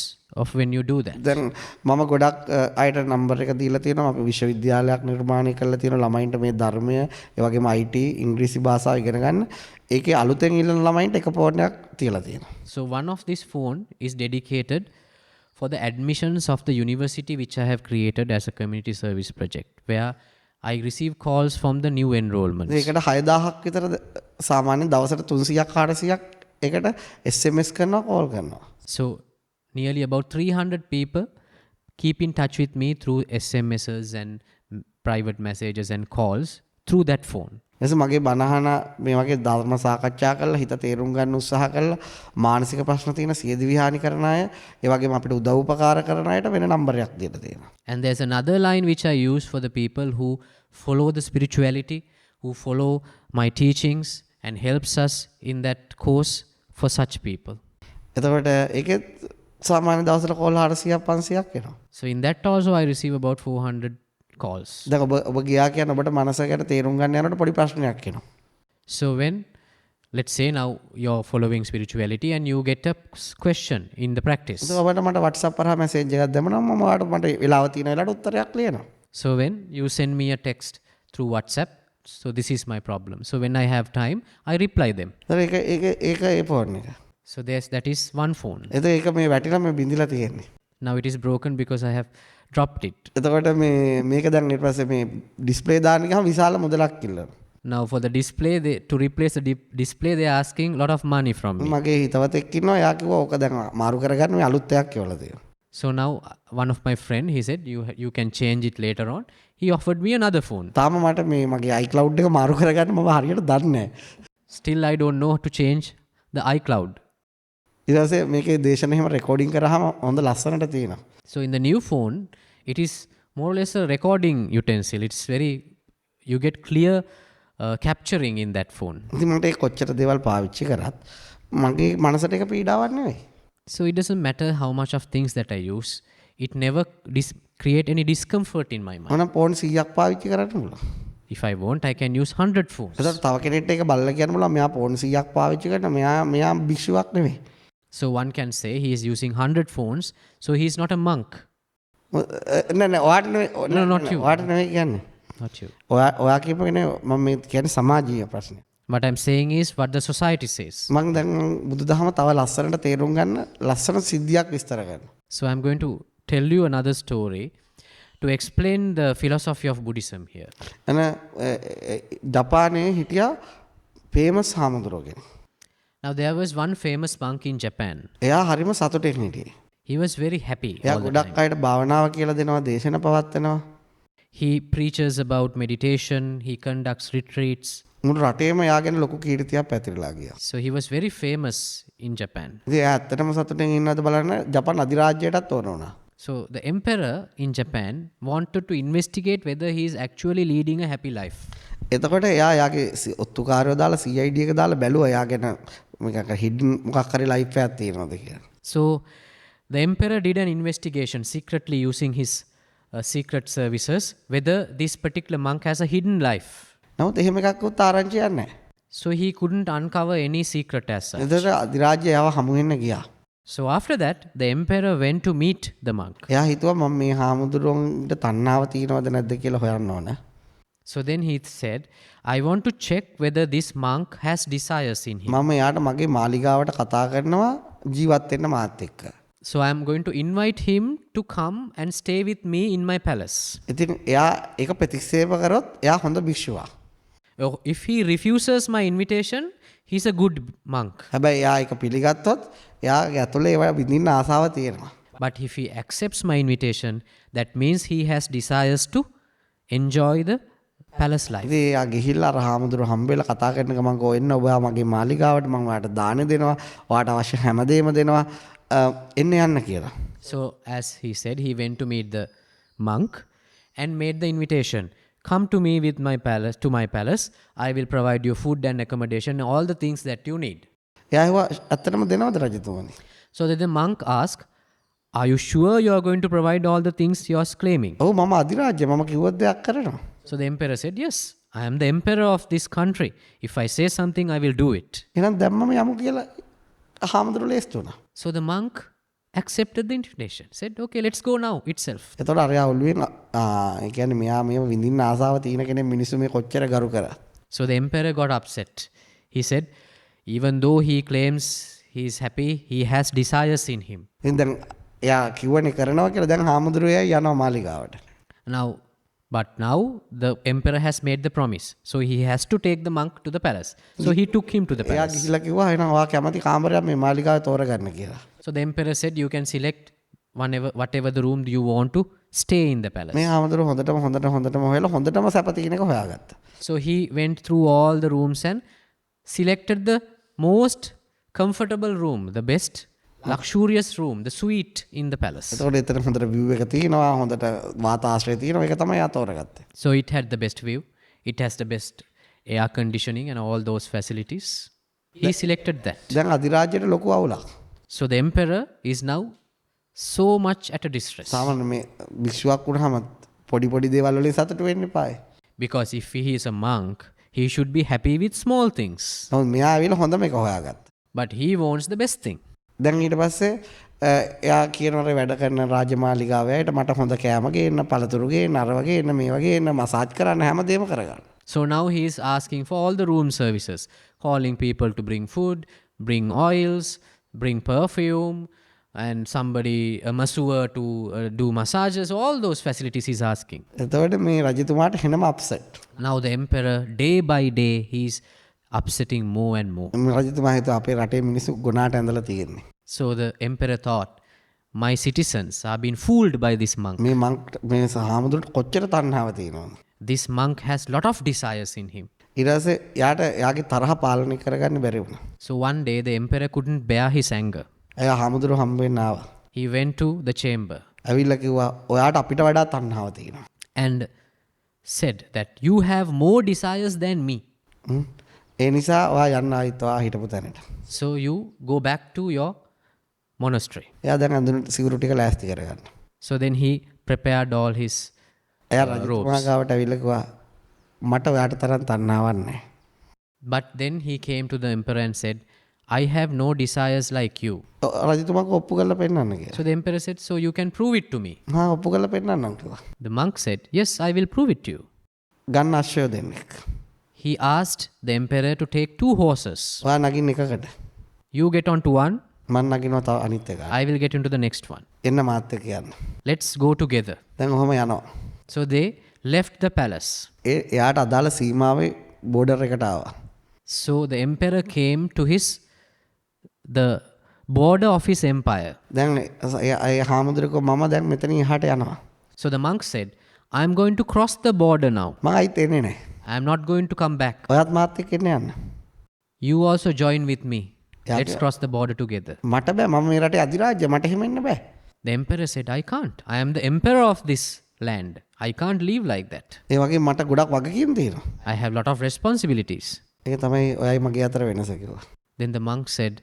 of when you do that. දැන් මම ගොඩක් අයට නම්බර් එක දීලා තියෙනවා අපි විශ්වවිද්‍යාලයක් නිර්මාණය කරලා තියෙනවා ළමයින්ට මේ ධර්මය ඒ වගේම IT ඉංග්‍රීසි භාෂාව ඉගෙන ගන්න. ඒකේ අලුතෙන් ඉල්ලන ළමයින්ට එක ෆෝනයක් තියලා තියෙනවා. So one of this phone is dedicated for the admissions of the university which I have created as a community service project, where I receive calls from the new enrollments. ඒකට 6000ක් විතර සාමාන්‍යයෙන් දවසට 300ක් 400ක් ඒකට SMS කරනවා call කරනවා. So nearly about 300 people keep in touch with me through SMSs and private messages and calls through that phone. එස මගේ බණහන මේ වගේ ධර්ම සාකච්ඡා කරලා හිත තේරුම් ගන්න උත්සාහ කරලා මානසික ප්‍රශ්න තියෙන සියදිවි හානි කරන අය ඒ වගේම අපිට උදව් උපකාර කරන අයට වෙන නම්බරයක් දීලා තියෙනවා. And there's another line which I use for the people who follow the spirituality, who follow my teachings and helps us in that course for such people. එතකොට ඒකෙත් සාමාන්‍ය දවසට කෝල් 400ක් 500ක් එනවා. So in that also I receive about 400 calls. දැන් ඔබ ගියා කියන ඔබට මනසකට තේරුම් ගන්න යනකොට පොඩි ප්‍රශ්නයක් එනවා. So when, let's say now you're following spirituality and you get a question in the practice. ඒක ඔබට මට WhatsApp කරා මැසේජ් එකක් දැම්මම මම ඔයාලට මට වෙලාව තියෙන වෙලාවට උත්තරයක් ලියනවා. So when you send me a text through WhatsApp, so this is my problem. So when I have time, I reply them. ඒක ඒ ෆෝන් එක. So that is one phone. එතකොට ඒක මේ වැටිලා මේ බින්දිලා තියෙන්නේ. Now it is broken because I have dropped it. එතකොට මේක දැන් ඊට පස්සේ මේ ඩිස්ප්ලේ දාන්න ගියාම විශාල මුදලක් ඉල්ලනවා. Now for the display, to replace the display, they are asking a lot of money from me. මගේ හිතවතෙක් ඉන්නවා එයා කිව්වා ඕක දැන් මාරු කරගන්න මේ අලුත් එකක් කියලා තියෙනවා. So now one of my friend, he said you can change it later on. He offered me another phone. තාම මට මේ මගේ iCloud එක මාරු කරගන්න මම හරියට දන්නේ නැහැ. Still I don't know how to change the iCloud. ඊට පස්සේ මේකේ දේශන එහෙම රෙකෝඩින් කරාම හොඳ ලස්සනට තියෙනවා. So in the new phone, it is more or less a recording utensil. It's you get clear capturing in that phone. ඉතින් මට ඒක කොච්චර දේවල් පාවිච්චි කරත් මගේ මනසට ඒක පීඩාවක් නෙවෙයි. So it doesn't matter how much of things that I use. It never create any discomfort in my mind. මම ෆෝන් 100ක් පාවිච්චි කරන්න පුළුවන්. If I want, I can use 100 phones. ඒතර තව කෙනෙක්ට ඒක බලලා කියන්න පුළුවන් මෙයා ෆෝන් 100ක් පාවිච්චි කරන මෙයා භික්ෂුවක් නෙවෙයි. So one can say he is using 100 phones, so he is not a monk. නෑ ඔයාට නෙවෙයි. No, not you. ඔයාට නෙවෙයි කියන්නේ. Not you. ඔයා කියපගෙන මම මේ කියන්නේ සමාජීය ප්‍රශ්නය. What I'm saying is what the society says. මම දැන් බුදුදහම තව ලස්සනට තේරුම් ගන්න ලස්සන සිද්ධියක් විස්තර කරනවා. So I'm going to tell you another story to explain the philosophy of Buddhism here. එන ජපානයේ හිටියා famous හාමුදුරුවෝ කෙනෙක්. Now there was one famous monk in Japan. එයා හරිම සතුටින් හිටියේ. He was very happy එයා all the ගොඩක් time. අයට භාවනාව කියලා දෙනවා, දේශන පවත්වනවා. He preaches about meditation, he conducts retreats. මුළු රටේම එයා ගැන ලොකු කීර්තියක් පැතිරලා ගියා. So he was very famous in Japan. ඉතින් එයා ඇත්තටම සතුටින් ඉන්නවද බලන්න ජපාන් අධිරාජ්‍යයටත් ඕන වුණා. So the emperor in Japan wanted to investigate whether he is actually leading a happy life. එතකොට එයාගේ ඔත්තුකාරයෝ දාලා CID එක දාලා බැලුවා එයා ගැන මොකක් හිඩන් මොකක් හරි ලයිෆ් එකක් තියෙනවද කියලා. So the emperor did an investigation secretly using his secret services whether this particular monk has a hidden life. නමුත් එහෙම එකක්වත් ආරංචියක් නැහැ. So he couldn't uncover any secret as such. එතකොට අධිරාජ්‍ය එයාව හමු වෙන්න ගියා. So after that, the emperor went to meet the monk. එයා හිතුවා මම මේ හාමුදුරුවන්ට තණ්හාව තියෙනවද නැද්ද කියලා හොයන්න ඕන. So then he said, I want to check whether this monk has desires in him. මම එයාට මගේ මාලිගාවට කතා කරනවා ජීවත් වෙන්න මාත් එක්ක. So I'm going to invite him to come and stay with me in my palace. ඉතින් එයා ඒක ප්‍රතික්ෂේප කරොත් එයා හොඳ භික්ෂුවක්. If he refuses my invitation, he's a good monk. හැබැයි එයා ඒක පිළිගත්තොත් එයාගේ ඇතුලේ ඒවා විඳින්න ආසාව තියෙනවා. But if he accepts my invitation, that means he has desires to enjoy the palace life. ඉතින් එයා ගිහිල්ලා අර හාමුදුරුවෝ හම්බෙලා කතා කරන ගමන් කෝ එන්න ඔබ මගේ මාලිගාවට මම ඔයාලට දාන දෙනවා. ඔයාලට අවශ්‍ය හැමදේම දෙනවා. එන්න යන්න කියලා. So as he said, he went to meet the monk and made the invitation. Come to me with my palace, to my palace. I will provide you food and accommodation, all the things that you need. එයා ඒවා ඇත්තටම දෙනවද රජතුමනි? So that the monk asked, are you sure you are going to provide all the things you are claiming? ඔව් මම අධිරාජ්‍ය මම කිව්වොත් දෙයක් කරනවා. So the emperor said, yes, I am the emperor of this country. If I say something, I will do it. එහෙනම් දැම්මම යමු කියලා හාමුදුරුවෝ ලේස්ති වුණා. So the monk accepted the invitation. Said, okay, let's go now itself. එතකොට අරයා ඔළුවෙන් ඒ කියන්නේ මෙයා මේව විඳින්න ආසාව තියෙන කෙනෙක් මිනිස්සු මේ කොච්චර ගරු කරා. So the emperor got upset. He said, even though he claims he is happy, he has desires in him. ඉතින් දැන් එයා කිව්වනේ කරනවා කියලා දැන් හාමුදුරුවෝ යනවා මාලිගාවට. But now the emperor has made the promise. So he has to take the monk to the palace. So he took him to the එයා palace. ගිහිල්ලා කිව්වා එහෙනම් ඔයා කැමති කාමරයක් මේ මාලිගාවේ තෝරගන්න කියලා. So the emperor said, you can select whatever the room you want to stay in the palace. මේ හාමුදුරුවෝ හොඳටම හොයලා හොඳටම සැප තියෙන එක හොයාගත්තා. So he went through all the rooms and selected the most comfortable room, the best luxurious room, the suite in the palace. එතකොට එතන හොඳට view එක තියෙනවා හොඳට වාතාශ්‍රය තියෙනවා ඒක තමයි එයා තෝරගත්තේ. So it had the best view, it has the best air conditioning and all those facilities. He selected that. දැන් අධිරාජ්‍යයට ලොකු අවුලක්. So the emperor is now so much at a distress. සාමාන්‍ය මේ භික්ෂුවක් වුණාම පොඩි දේවල් වලින් සතුටු වෙන්න එපායි. Because if he is a monk, he should be happy with small things. නමුත් මෙයා ආවිලා හොඳම එක හොයාගත්තා. But he wants the best thing. දැන් ඊට පස්සේ එයා කියනවා වැඩ කරන රාජමාලිගාවයට මට හොඳ කෑම ගේන්න පළතුරු ගේන්න අර වගේ එන්න මේ වගේ එන්න මසාජ් කරන්න හැමදේම කරගන්න. So now he is asking for all the room services, calling people to bring food, bring oils, bring perfume, and somebody, a masseur to do massages, all those facilities he's asking. එතකොට මේ රජතුමාට එනම upset. Now the emperor, day by day, he's upsetting more and more. මේ රජතුමා හිතුවා අපේ රටේ මිනිස්සු ගුණාට ඇඳලා තියෙන්නේ. So the emperor thought, my citizens are being fooled by this monk. මේ මේ හාමුදුරුවෝ කොච්චර තණ්හාව තියෙනවද? This monk has lot of desires in him. ඊට පස්සේ යාට යාගේ තරහ පාලනය කරගන්න බැරි වුණා. So one day the emperor couldn't bear his anger. එයා හාමුදුරුවෝ හම්බ වෙන්න ආවා. He went to the chamber ඇවිල්ලා කිව්වා ඔයාට අපිට වඩා තණ්හාව තියෙනවා. and said that you have more desires than me. ඒ නිසා ඔයා යන්න ආයිත් ඔයා හිටපු තැනට. So you go back to your monastery. එයා දැන් අඳුන සිවුරු ටික ලෑස්ති කරගන්න. So then he prepared all his එයා රජතුමා ගාවට ඇවිල්ලා කිව්වා මට ඔයාට තරම් තණ්හාවක් නැහැ. But then he came to the emperor and said, I have no desires like you. රජතුමාට ඔප්පු කරලා පෙන්නන්න කියලා. So the emperor said, so you can prove it to me. හා ඔප්පු කරලා පෙන්නන්නම් කිව්වා. The monk said, yes, I will prove it to you. ගන්න අශ්වය දෙන්නෙක්. He asked the emperor to take 2 horses. ඔයා නගින්න එකකට. You get onto one, මම නගිනවා තව අනිත් එකට. I will get into the next one. එන්න මාත් එක්ක යන්න. Let's go together. දැන් ඔහොම යනවා. So they left the palace. එයාට අදාළ සීමාවේ බෝඩර් එකට ආවා. So the emperor came to the border of his empire. දැන් ඒ හාමුදුරුවෝ මම දැන් මෙතනින් එහාට යනවා. So the monk said, I am going to cross the border now. මම අයිත් එන්නේ නැහැ. I am not going to come back. ඔයත් මාත් එක්ක එන්න යන්න. You also join with me. Yeah, Let's yeah. cross the border together. මට බෑ මම මේ රටේ අධිරාජ්‍ය මට එහෙම එන්න බෑ. The emperor said, I can't. I am the emperor of this land. I can't live like that. ඒ වගේ මට ගොඩක් වගකීම් තියෙනවා. I have lot of responsibilities. ඒක තමයි ඔයයි මගේ අතර වෙනස කිව්වා. Then the monk said,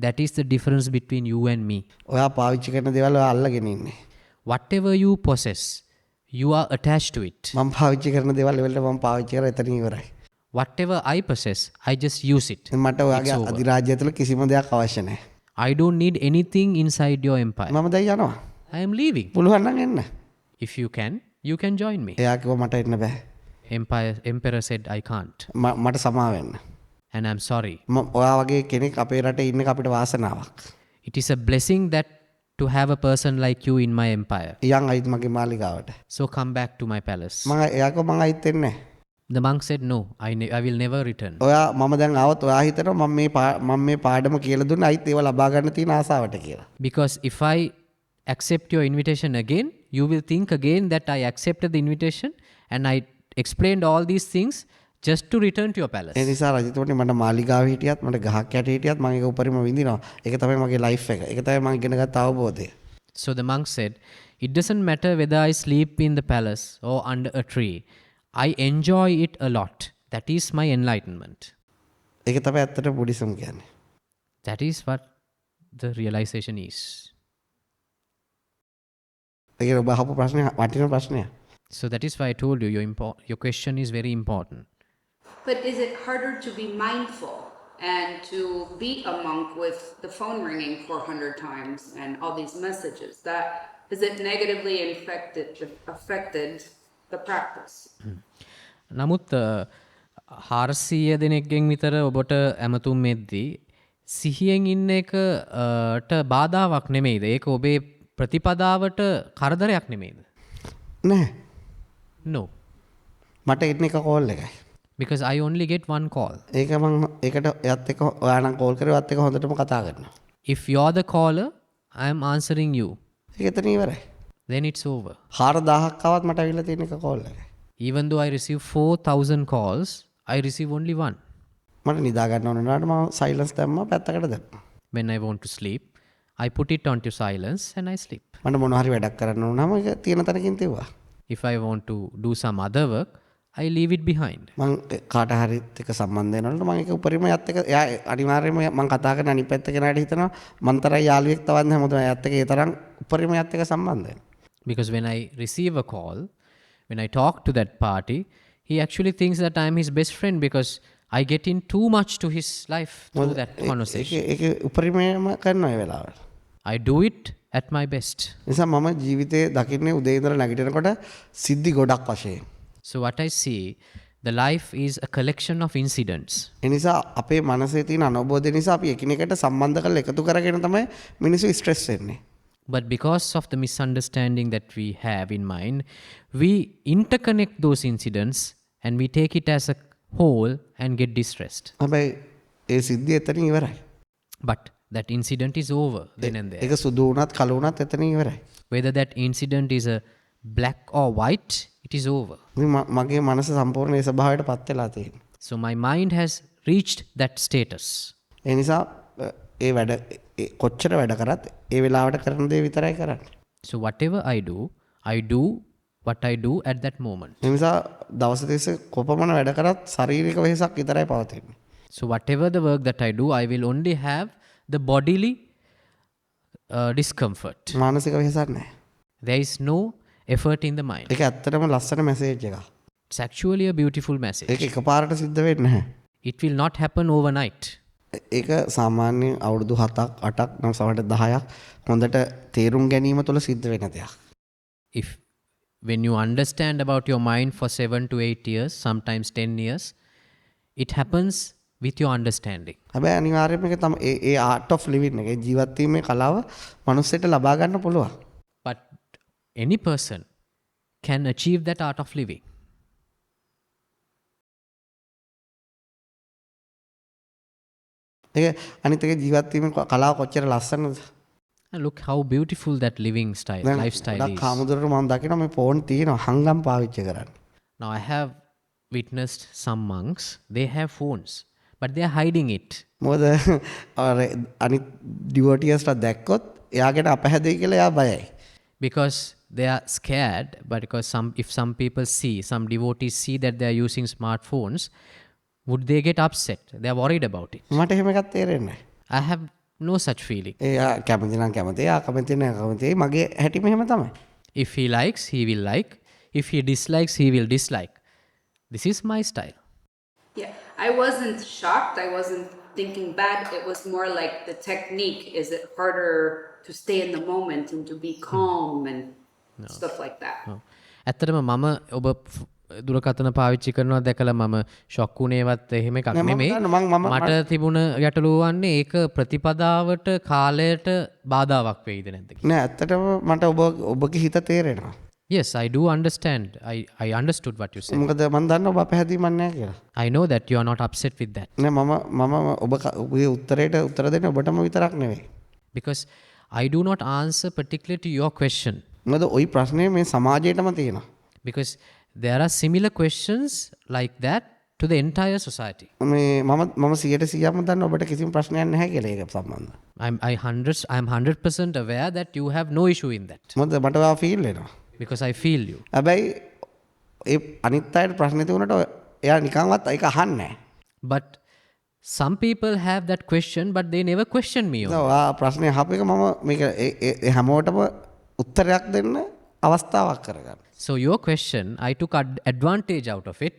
that is the difference between you and me. ඔයා පාවිච්චි කරන දේවල් ඔයා අල්ලගෙන ඉන්නේ. Whatever you possess, you are attached to it. මම පාවිච්චි කරන දේවල් වලට මම පාවිච්චි කරලා එතනින් ඉවරයි. Whatever I possess, I just use it. මට ඔයාගේ It's over. අධිරාජ්‍ය තුළ කිසිම දෙයක් අවශ්‍ය නැහැ. I don't need anything inside your empire. මම දැන් යනවා. I am leaving. පුළුවන් නම් එන්න. If you can join me. එයා කිව්වා මට එන්න බෑ. emperor said, I can't. මට සමා වෙන්න. And I'm sorry. ඔයා වගේ කෙනෙක් අපේ රටේ ඉන්න එක අපිට වාසනාවක්. It is a blessing that to have a person like you in my empire. යන් අයිත් මගේ මාලිගාවට. So come back to my palace. මම එයාකෝ මම අයිත් වෙන්නේ නැහැ. The monk said, no, I will never return. ඔයා මම දැන් ආවොත් ඔයා හිතනවා මම මේ පාඩම කියලා දුන්න අයිත් ඒව ලබා ගන්න තියෙන ආසාවට කියලා. Because if I accept your invitation again, you will think again that I accepted the invitation and I explained all these things just to return to your palace. ඒ නිසා රජතුමනි මට මාලිගාව හිටියත් මට ගහක් යට හිටියත් මම ඒක උපරිම විඳිනවා. ඒක තමයි මගේ ලයිෆ් එක. ඒක තමයි මම ඉගෙනගත්ත අවබෝධය. So the monk said, it doesn't matter whether I sleep in the palace or under a tree. I enjoy it a lot. That is my enlightenment. ඒක තමයි ඇත්තට බුද්දිසම් කියන්නේ. That is what the realization is. ඒක ඔබ අහපු ප්‍රශ්නේ වටින ප්‍රශ්නයක්. So that is why I told you your question is very important. But is it harder to be mindful and to be a monk with the phone ringing 400 times and all these messages? Is it negatively affected the practice? නමුත් 400 දෙනෙක්ගෙන් විතර ඔබට ඇමතුම් මෙද්දී සිහියෙන් ඉන්න එකට බාධාවක් නෙමෙයිද? ඒක ඔබේ ප්‍රතිපදාවට කරදරයක් නෙමෙයිද? නැහැ. No. මට එන්නේ එක කෝල් එකයි. Because I only get one call. ඒක මම ඒකට එයත් එක්ක ඔයා නම් කෝල් කරේ ඔයත් එක්ක හොඳටම කතා කරනවා. If you're the caller, I am answering you. ඒක එතන ඉවරයි. Then it's over. 4000ක් ආවත් මට අවිල්ලා තියෙන එක කෝල් එකයි. Even though I receive 4,000 calls, I receive only one. මට නිදා ගන්න ඕන වුණාට මම සයිලන්ස් දැම්මා පැත්තකට දැම්මා. When I want to sleep, I put it onto silence and I sleep. මට මොන හරි වැඩක් කරන්න වුණාම ඒක තියෙන තැනකින් තියුවා. If I want to do some other work, I leave it behind. මම කාට හරි එක්ක සම්බන්ධ වෙනවලු මම ඒක උපරිම යත් එක එයා අනිවාර්යයෙන්ම මම කතා කරන අනිත් පැත්ත කෙනාට හිතනවා මන් තරයි යාළුවෙක් තවන්නේ හැමෝටම එයාත් එක්ක ඒ තරම් උපරිම යත් එක සම්බන්ධ වෙනවා. Because when I receive a call, when I talk to that party, he actually thinks that I am his best friend because I get in too much to his life through that conversation. ඒක උපරිමම කරනවා ඒ වෙලාවට. I do it at my best. නිසා මම ජීවිතේ දකින්නේ උදේ ඉඳලා නැගිටිනකොට සිද්ධි ගොඩක් වශයෙන්. So what I see, the life is a collection of incidents. ඒ නිසා අපේ මනසේ තියෙන අනවබෝධය නිසා අපි එකිනෙකට සම්බන්ධ කරලා එකතු කරගෙන තමයි මිනිස්සු ස්ට්‍රෙස් වෙන්නේ. But because of the misunderstanding that we have in mind, we interconnect those incidents and we take it as a whole and get distressed. හැබැයි ඒ සිද්ධිය එතනින් ඉවරයි. But that incident is over then and there. ඒක සුදු වුණත් කළු වුණත් එතනින් ඉවරයි. Whether that incident is a black or white, it is over. මගේ මනස සම්පූර්ණ ඒ ස්වභාවයට පත් වෙලා තියෙනවා. So my mind has reached that status. ඒ නිසා ඒ වැඩ කොච්චර වැඩ කරත් ඒ වෙලාවට කරන දේ විතරයි කරන්නේ. So whatever I do what I do at that moment. ඒ නිසා දවස් තිස්සේ කොපමණ වැඩ කරත් ශාරීරික වෙහසක් විතරයි පවතින්නේ. So whatever the work that I do, I will only have the bodily discomfort. මානසික වෙහසක් නැහැ. There is no effort in the mind. ඒක ඇත්තටම ලස්සන මැසේජ් එකක්. It's actually a beautiful message. ඒක එකපාරට සිද්ධ වෙන්නේ නැහැ. It will not happen overnight. ඒක සාමාන්‍ය අවුරුදු 7ක් 8ක් නම් සමහරට 10ක් හොඳට තේරුම් ගැනීම තුළ සිද්ධ වෙන දෙයක්. If when you understand about your mind for 7 to 8 years, sometimes 10 years, it happens with your understanding. හැබැයි අනිවාර්යයෙන්ම ඒක තමයි ඒ ආර්ට් ඔෆ් ලිවිං එක ජීවත් වීමේ කලාව මනුස්සයට ලබා ගන්න පුළුවන්. But any person can achieve that art of living. ඒක අනිත් එක ජීවත් වීමේ කලාව කොච්චර ලස්සනද? And look how beautiful that living style, lifestyle is. කාමුදුරට මම දකිනවා මේ ෆෝන් තියෙනවා හංගම් පාවිච්චි කරන්න. Now I have witnessed some monks, they have phones, but they are hiding it. මොකද අනිත් ඩිවෝටියස්ලා දැක්කොත් එයාගෙන අපහැදෙයි කියලා එයා බයයි. Because they are scared, but because if some people see, some devotees see that they are using smartphones, would they get upset? They are worried about it. මට එහෙම එකක් තේරෙන්නේ නැහැ. I have no such feeling. එයා කැමති නම් කැමති, එයා කැමති නැහැ කැමති. මගේ හැටි මෙහෙම තමයි. If he likes, he will like. If he dislikes, he will dislike. This is my style. Yeah, I wasn't shocked. I wasn't thinking bad. It was more like the technique. Is it harder to stay in the moment and to be calm and stuff like that? ඇත්තටම මම ඔබ දුරකථන පාවිච්චි කරනවා දැකලා මම shock වුණේවත් එහෙම එකක් නෑ, මම නෙමෙයි. දන්නවා. මම- මට තිබුණ ගැටලුව වන්නේ ඒක ප්‍රතිපදාවට කාලයට බාධාවක් වෙයිද නැද්ද කියලා. නෑ ඇත්තටම මට ඔබගේ හිත තේරෙනවා. Yes, I do understand. I understood what you said. මොකද මම දන්නවා ඔබ පැහැදීමක් නෑ කියලා. I know that you are not upset with that. නෑ මම ඔබගේ උත්තරයට උත්තර දෙන්නේ ඔබටම විතරක් නෙවෙයි. Because I do not answer particularly to your question. මොකද ওই ප්‍රශ්නේ මේ සමාජයටම තියෙනවා. Because there are similar questions like that to the entire society. මේ මම 100%ක්ම දන්න ඔබට කිසිම ප්‍රශ්නයක් නැහැ කියලා ඒක සම්බන්ධව. I'm 100% aware that you have no issue in that. මොකද මට ඔයා ෆීල් වෙනවා. Because I feel you. හැබැයි ඒ අනිත් අයට ප්‍රශ්න තිබුණාට එයා නිකන්වත් ඒක අහන්නේ නැහැ. But some people have that question, but they never question me. on it. ඔයා ප්‍රශ්නේ අහපු එක මම මේක ඒ හැමෝටම උත්තරයක් දෙන්න අවස්ථාවක් කරගන්න. So your question, I took advantage out of it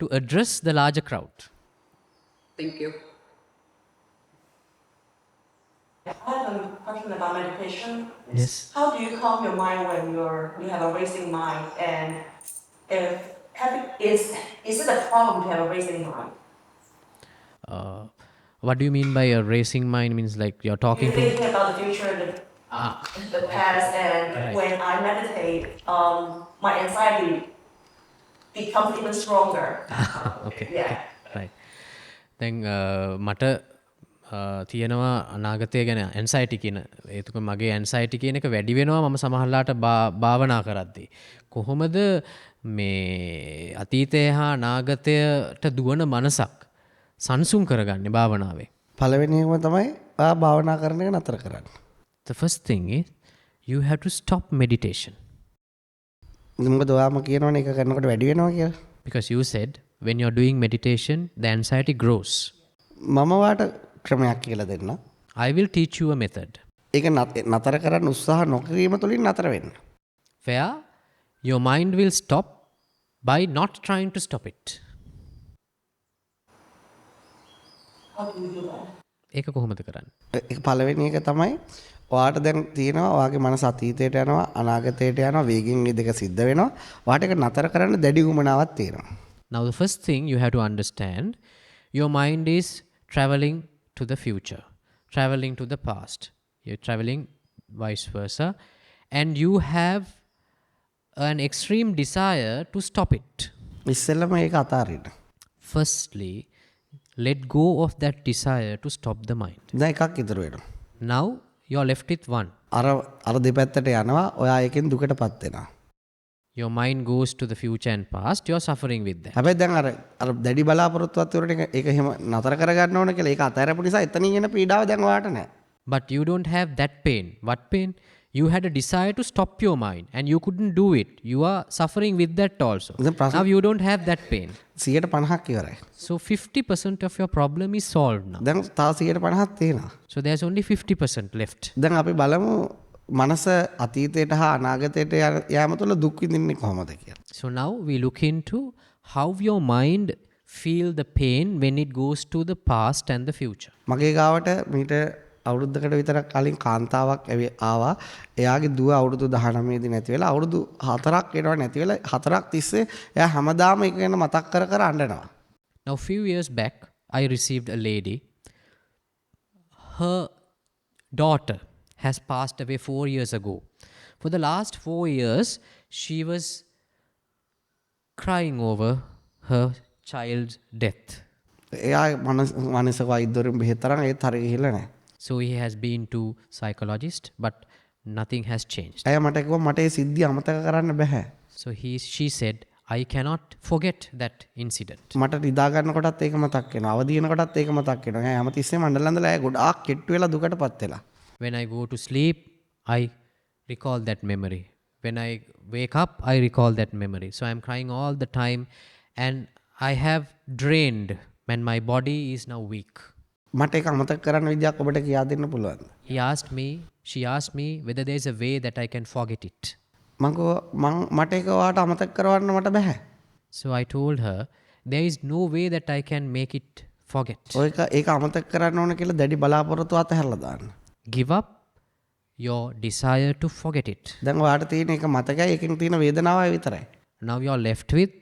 to address the larger crowd. Thank you. I have a question about meditation. Yes. How do you calm your mind when you have a racing mind? And is it a problem to have a racing mind? What do you mean by a racing mind? Means like you're talking You're to. thinking about the future, the past, and Right. when I meditate, my anxiety becomes even stronger. Okay. Yeah. Right. දැන් මට තියෙනවා අනාගතය ගැන anxiety කියන ඒතුක මගේ anxiety කියන එක වැඩි වෙනවා මම සමහරලාට භාවනා කරද්දී. කොහොමද මේ අතීතය හා අනාගතයට දුවන මනසක් සංසුන් කරගන්නේ භාවනාවේ? පළවෙනිම තමයි ඔයා භාවනා කරන එක නතර කරන්න. The first thing is you have to stop meditation. මොකද ඔයාම කියනවනේ ඒක කරනකොට වැඩි වෙනවා කියලා. Because you said when you're doing meditation, the anxiety grows. මම වාට ක්‍රමයක් කියලා දෙන්න. I will teach you a method ඒක නතර කරන්න උත්සාහ නොකිරීම තුළින් නතර වෙන්න. where your mind will stop by not trying to stop it. How do you do that? ඒක කොහොමද කරන්නේ? ඒක පළවෙනි එක තමයි ඔයාට දැන් තියෙනවා ඔයාගේ මනස අතීතයට යනවා අනාගතයට යනවා වේගෙන් මේ දෙක සිද්ධ වෙනවා. ඔයාට ඒක නතර කරන්න දැඩි උමනාවක් තියෙනවා. Now the first thing you have to understand, your mind is traveling to the future, traveling to the past. You're traveling vice versa, and you have an extreme desire to stop it. ඉස්සෙල්ලම ඒක අතාරින්න. Firstly, let go of that desire to stop the mind. දැන් එකක් ඉතුරු වෙනවා. Now you're left with one. අර දෙපැත්තට යනවා ඔයා ඒකෙන් දුකටපත් වෙනවා. Your mind goes to the future and past, you're suffering with that. හැබැයි දැන් අර දැඩි බලාපොරොත්තුවත් වලට ඒක එහෙම නතර කරගන්න ඕන කියලා ඒක අතාරපු නිසා එතනින් එන පීඩාව දැන් ඔයාට නැහැ. But you don't have that pain. What pain? You had a desire to stop your mind and you couldn't do it. You are suffering with that also. Then Now you don't have that pain. 150ක් ඉවරයි. So 50% of your problem is solved now. දැන් තව 150ක් තියෙනවා. So there's only 50% left. දැන් අපි බලමු මනස අතීතයට හා අනාගතයට යාම තුළ දුක් විඳින්නේ කොහොමද කියලා. So now we look into how your mind feel the pain when it goes to the past and the future. මගේ ගාවට මීට අවුරුද්දකට විතර කලින් කාන්තාවක් ආවා. එයාගේ දුව අවුරුදු 19 දී නැති වෙලා අවුරුදු 4ක් එනවා නැති වෙලා 4ක් තිස්සේ එයා හැමදාම ඒක ගැන මතක් කර කර අඬනවා. Now few years back I received a lady. Her daughter has passed away 4 years ago. For the last 4 years, she was crying over her child's death. එයා මානසික වෛද්‍යවරුන් බෙහෙත් තරම් ඒත් හරිය ගිහිල්ලා නැහැ. So he has been to psychologist, but nothing has changed. ඇය මට කිව්වා මට ඒ සිද්ධිය අමතක කරන්න බෑ. So she said, I cannot forget that incident. මට නිදා ගන්නකොටත් ඒක මතක් වෙනවා. අවදි වෙනකොටත් ඒක මතක් වෙනවා. එයා හැමතිස්සෙම අඬලඳලා එයා ගොඩාක් කෙට්ටු වෙලා දුකටපත් වෙලා. When I go to sleep, I recall that memory. When I wake up, I recall that memory. So I'm crying all the time and I have drained when my body is now weak. මට ඒක අමතක කරන්න විදියක් ඔබට කියා දෙන්න පුළුවන්ද? She asked me whether there's a way that I can forget it. මට ඒක ඔයාට අමතක කරවන්න මට බෑ. So I told her, there is no way that I can make it forget. ඒක අමතක කරන්න ඕන කියලා දැඩි බලාපොරොත්තු අතහැරලා දාන්න. Give up your desire to forget it. දැන් ඔයාට තියෙන එක මතකයි එකෙන් තියෙන වේදනාවයි විතරයි. Now you're left with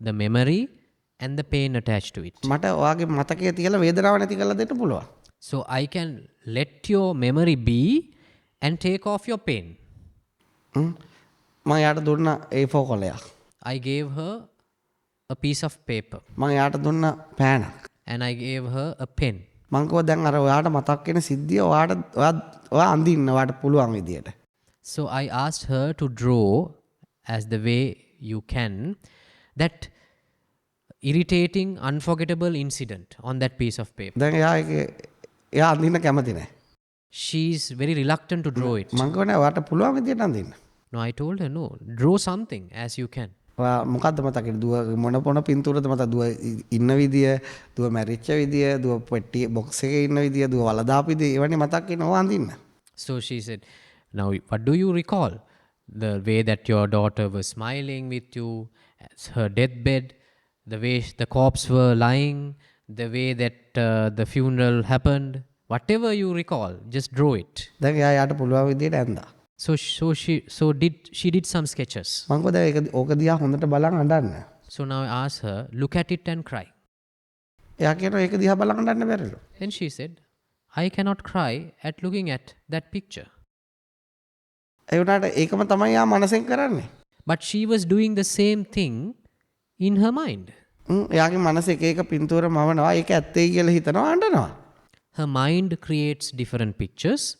the memory and the pain attached to it. මට ඔයාගේ මතකයේ තියලා වේදනාව නැති කරලා දෙන්න පුළුවන්. So I can let your memory be and take off your pain. මම යාට දුන්න A4 කොලයක්. I gave her a piece of paper මම යාට දුන්න පෑනක්. and I gave her a pen. මං කිව්වා දැන් අර ඔයාට මතක් වෙන සිද්ධිය ඔයා අඳින්න ඔයාට පුළුවන් විදියට. So I asked her to draw as the way you can that irritating, unforgettable incident on that piece of paper. දැන් එයා අඳින්න කැමති නැහැ. She's very reluctant to draw it. මං කිව්වා නෑ ඔයාට පුළුවන් විදියට අඳින්න. No, I told her, no, draw something as you can. ඔයා මොකද්ද මතකද දුව මොන පින්තූරද මතක දුව ඉන්න විදිය දුව මැරිච්ච විදිය දුව පෙට්ටි බොක්ස් එකේ ඉන්න විදිය දුව වලදාපු විදිය ඒවනේ මතක් වෙන ඕවා අඳින්න. So she said, now what do you recall? The way that your daughter was smiling with you, her deathbed, the way the corpse were lying, the way that the funeral happened, whatever you recall, just draw it. දැන් එයා යාට පුළුවන් විදියට ඇඳා. She did some sketches. මං කිව්වා දැන් ඕක දිහා හොඳට බලන් අඬන්න. So now I asked her, look at it and cry. එයා කියනවා ඒක දිහා බලන් අඬන්න බැරිලු. Then she said, I cannot cry at looking at that picture. ඒ උනාට ඒකම තමයි යා මනසෙන් කරන්නේ. But she was doing the same thing in her mind. එයාගේ මනස එක එක පින්තූර මවනවා ඒක ඇත්තයි කියලා හිතනවා අඬනවා. Her mind creates different pictures.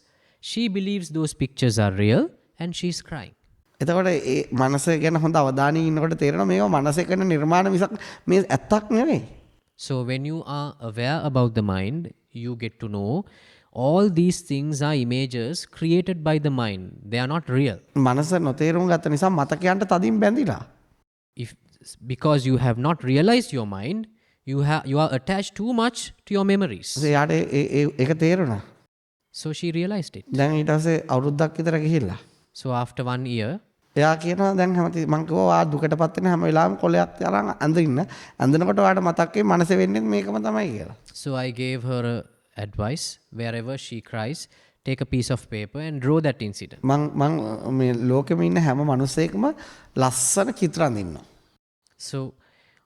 She believes those pictures are real and she's crying. එතකොට ඒ මනස ගැන හොඳ අවධානයෙන් ඉන්නකොට තේරෙනවා මේවා මනසේ කරන නිර්මාණ මිසක් මේ ඇත්තක් නෙවෙයි. So when you are aware about the mind, you get to know all these things are images created by the mind. They are not real. මනස නොතේරුම් ගත්ත නිසා මතකයන්ට තදින් බැඳිලා. Because you have not realized your mind, you are attached too much to your memories. එයාට ඒක තේරුණා. So she realized it. දැන් ඊට පස්සේ අවුරුද්දක් විතර ගිහිල්ලා. So after 1 year, එයා කියනවා දැන් හැමති මං කිව්වා ඔයා දුකටපත් වෙන හැම වෙලාවෙම කොලයක් අරන් අඳින්න. අඳිනකොට ඔයාට මතක් වෙයි මනසේ වෙන්නේ මේකම තමයි කියලා. So I gave her advice, wherever she cries, take a piece of paper and draw that incident. මං මේ ලෝකෙම ඉන්න හැම මිනිසෙකම ලස්සන චිත්‍ර අඳින්නවා. So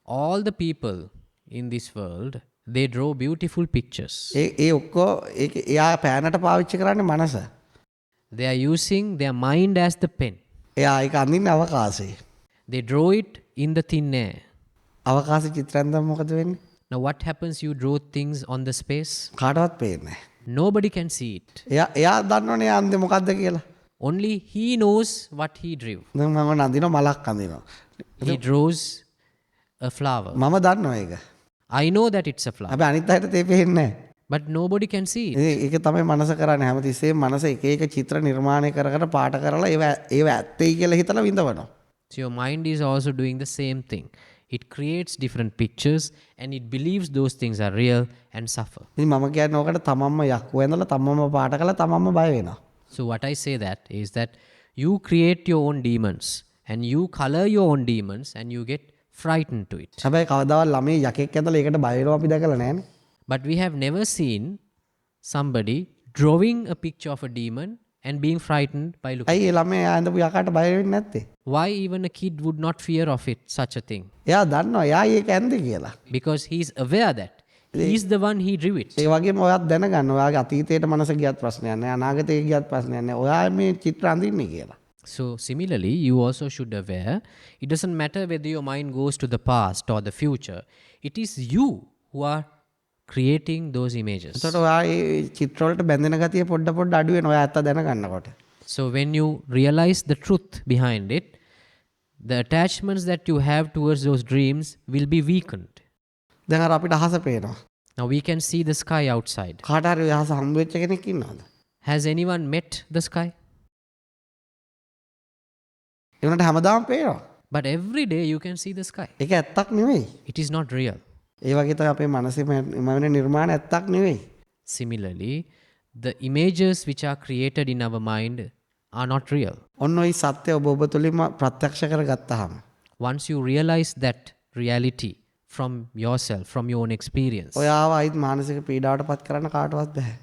all the people in this world, they draw beautiful pictures. ඒ ඔක්කො එයා පෑනට පාවිච්චි කරන්නේ මනස. They are using their mind as the pen. එයා ඒක අඳින්නේ අවකාශයේ. They draw it in the thin air. අවකාශ චිත්‍රයෙන් දැන් මොකද වෙන්නේ? Now what happens? You draw things on the space. කාටවත් පේන්නේ නැහැ. Nobody can see it. එයා දන්නවනේ යා අන්දේ මොකද්ද කියලා. Only he knows what he drew. දැන් මම අඳිනවා මලක් අඳිනවා. He draws a flower. මම දන්නවා ඒක. I know that it's a flower. හැබැයි අනිත් අයට තේ පේන්නේ නැහැ. But nobody can see it. ඒක තමයි මනස කරන්නේ හැමතිස්සෙම මනස එක එක චිත්‍ර නිර්මාණය කර කර පාට කරලා ඒව ඇත්තයි කියලා හිතලා විඳවනවා. So your mind is also doing the same thing. It creates different pictures and it believes those things are real and suffer. ඉතින් මම කියන්නේ ඕකට තමන්ම යක්කු ඇඳලා තමන්ම පාට කරලා තමන්ම බය වෙනවා. So what I say that is that you create your own demons and you color your own demons and you get frightened to it. හැබැයි කවදාවත් ළමයි යකෙක් ඇඳලා ඒකට බය වෙනවා අපි දැකලා නැහැනේ. But we have never seen somebody drawing a picture of a demon and being frightened by looking. ඇයි ඒ ළමයා ඇඳපු යකාට බය වෙන්නේ නැත්තේ? Why even a kid would not fear of it, such a thing? එයා දන්නවා එයා ඒක ඇඳේ කියලා. Because he is aware that he is the one he drew it. ඒ වගේම ඔයාත් දැනගන්න ඔයාගේ අතීතයට මනස ගියත් ප්‍රශ්නයක් නැහැ අනාගතයට ගියත් ප්‍රශ්නයක් නැහැ. ඔයා මේ චිත්‍ර අඳින්නේ කියලා. So similarly, you also should aware, it doesn't matter whether your mind goes to the past or the future. It is you who are creating those images. එතකොට ඔයා මේ චිත්‍ර වලට බැඳෙන ගතිය පොඩ අඩු වෙනවා ඔයා ඇත්ත දැනගන්නකොට. So when you realize the truth behind it, the attachments that you have towards those dreams will be weakened. දැන් අර අපිට අහස පේනවා. Now we can see the sky outside. කාට හරි අහස හම්බ වෙච්ච කෙනෙක් ඉන්නවද? Has anyone met the sky? ඒ උනට හැමදාම පේනවා. But every day you can see the sky. ඒක ඇත්තක් නෙවෙයි. It is not real. ඒ වගේ තමයි අපේ මනසේ මම නිර්මාණ ඇත්තක් නෙවෙයි. Similarly, the images which are created in our mind are not real. ඔන්න ඔය සත්‍ය ඔබ තුලින්ම ප්‍රත්‍යක්ෂ කරගත්තාම Once you realize that reality from yourself, from your own experience, ඔයාව අයිත් මානසික පීඩාවටපත් කරන්න කාටවත් බෑ.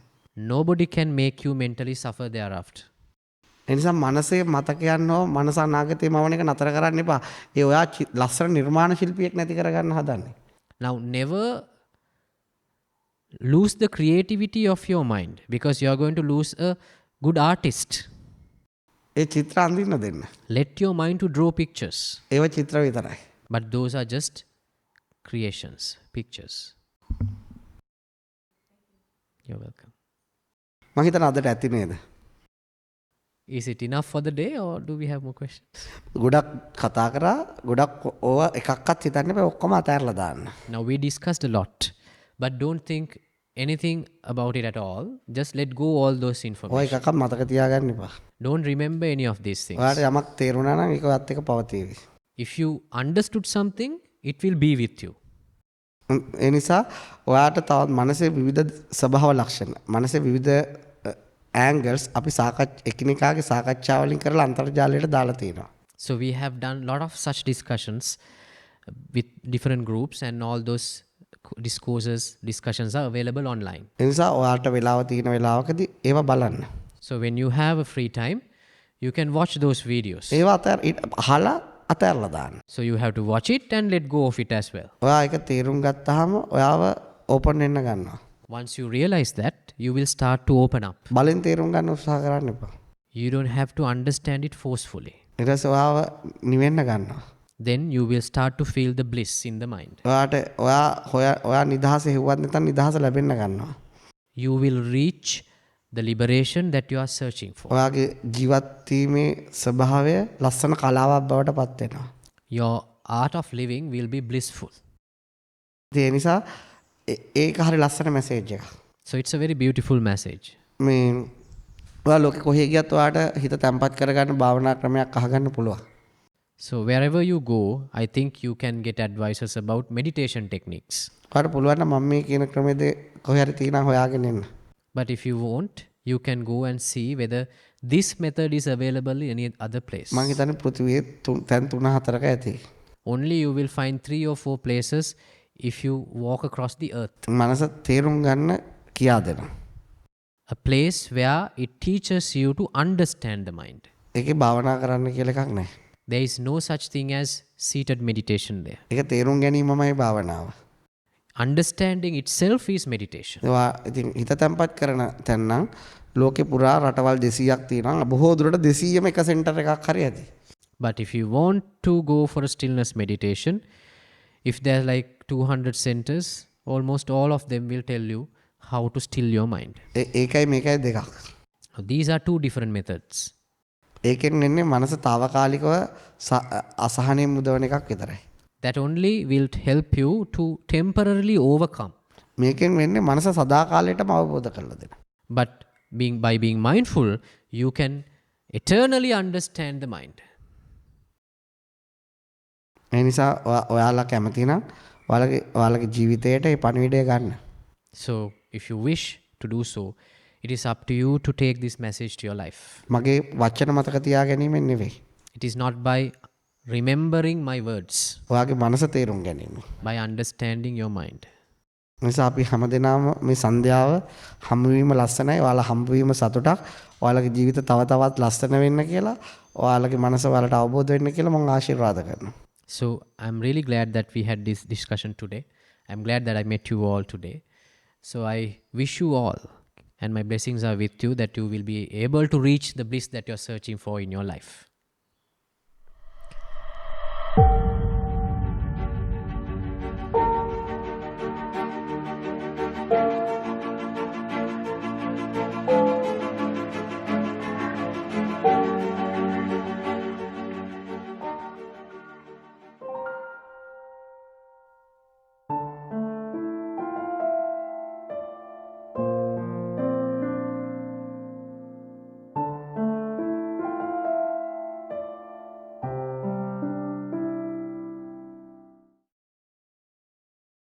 nobody can make you mentally suffer thereafter. එනිසා මනසේ මතකයන් හෝ මනස අනාගතේ මවන එක නතර කරන්න එපා. ඒ ඔයා ලස්සන නිර්මාණ ශිල්පියෙක් නැති කරගන්න හදන්නේ. Now, never lose the creativity of your mind, because you are going to lose a good artist. ඒ චිත්‍ර අඳින්න දෙන්න. Let your mind to draw pictures, ඒව චිත්‍ර විතරයි. but those are just creations, pictures. You're welcome. මම හිතන අදට ඇති නේද? Is it enough for the day, or do we have more questions? ගොඩක් කතා කරා ගොඩක් ඕව එකක්වත් හිතන්න එපා ඔක්කොම අතහැරලා දාන්න. Now, we discussed a lot, but don't think anything about it at all. Just let go all those ඔය information. එකක්වත් මතක තියාගන්න එපා. Don't remember any of these things. ඔයාලට යමක් තේරුණා නම් ඒක ඔයත් එක්ක පවතීවි. If you understood something, it will be with you. ඒ නිසා ඔයාට තවත් මනසේ විවිධ ස්වභාව ලක්ෂණ මනසේ විවිධ angles අපි එකිනෙකාගේ සාකච්ඡා වලින් කරලා අන්තර්ජාලයට දාලා තියෙනවා. So we have done a lot of such discussions with different groups, and all those discussions are available online. ඒ නිසා ඔයාට වෙලාව තියෙන වෙලාවකදී ඒව බලන්න. So when you have a free time, you can watch those videos. ඒව අහලා අතහැරලා දාන්න. So you have to watch it and let go of it as well. ඔයා ඒක තේරුම් ගත්තාම ඔයාව ඕපන් වෙන්න ගන්නවා. Once you realize that, you will start to open up. බලෙන් තේරුම් ගන්න උත්සාහ කරන්න එපා. You don't have to understand it forcefully. ඊට පස්සේ ඔයාව නිවෙන්න ගන්නවා. Then you will start to feel the bliss in the mind. ඔයාට ඔයා නිදහස හෙව්වත් නැත්නම් නිදහස ලැබෙන්න ගන්නවා. You will reach the liberation that you are searching for. ඔයාගේ ජීවත් වීමේ ස්වභාවය ලස්සන කලාවක් බවට පත් වෙනවා. Your art of living will be blissful. ඒ නිසා ඒක හරි ලස්සන මැසේජ් එකක්. So it's a very beautiful message. මේ ඔයා ලෝකෙ කොහේ ගියත් ඔයාට හිත තැම්පත් කරගන්න භාවනා ක්‍රමයක් අහගන්න පුළුවන්. So wherever you go, I think you can get advices about meditation techniques. ඔයාට පුළුවන් නම් මම මේ කියන ක්‍රමෙද කොහේ හරි තියෙනවා හොයාගෙන එන්න. But if you won't, you can go and see whether this method is available in any other place. මම හිතන්නේ පෘථිවියේ තැන් 3-4ක ඇති. Only you will find 3 or 4 places if you walk across the earth. මනස තේරුම් ගන්න කියා දෙනවා. A place where it teaches you to understand the mind. ඒකේ භාවනා කරන්න කියලා එකක් නැහැ. There is no such thing as seated meditation there. ඒක තේරුම් ගැනීමමයි භාවනාව. Understanding itself is meditation. ඒවා ඉතින් හිත තැම්පත් කරන තැන් නම් ලෝකේ පුරා රටවල් 200ක් තියෙනවා. බොහෝ දුරට 200ම එක සෙන්ටර් එකක් හරි ඇති. But if you want to go for a stillness meditation, if there are like 200 centers, almost all of them will tell you how to still your mind. ඒකයි මේකයි දෙකක්. Now, these are 2 different methods. ඒකෙන් වෙන්නේ මනස తాවකාලිකව අසහනෙ මුදවන එකක් විතරයි. That only will help you to temporarily overcome. මේකෙන් වෙන්නේ මනස සදාකාලයටම අවබෝධ කරලා දෙනවා. But by being mindful, you can eternally understand the mind. ඒ නිසා ඔයාලා කැමති නම් ඔයාලගේ ජීවිතයට ඒ පණිවිඩය ගන්න. So if you wish to do so, it is up to you to take this message to your life. මගේ වචන මතක තියා ගැනීමෙන් නෙවෙයි. It is not by remembering my words, ඔයාගේ මනස තේරුම් ගැනීම. by understanding your mind. නිසා අපි හැමදෙනාම මේ සන්ධ්‍යාව හමුවීම ලස්සනයි. ඔයාලා හම්බවීම සතුටක්. ඔයාලගේ ජීවිත තව තවත් ලස්සන වෙන්න කියලා, ඔයාලගේ මනස ඔයාලට අවබෝධ වෙන්න කියලා මම ආශිර්වාද කරනවා. So I'm really glad that we had this discussion today. I'm glad that I met you all today. So I wish you all, and my blessings are with you, that you will be able to reach the bliss that you're searching for in your life.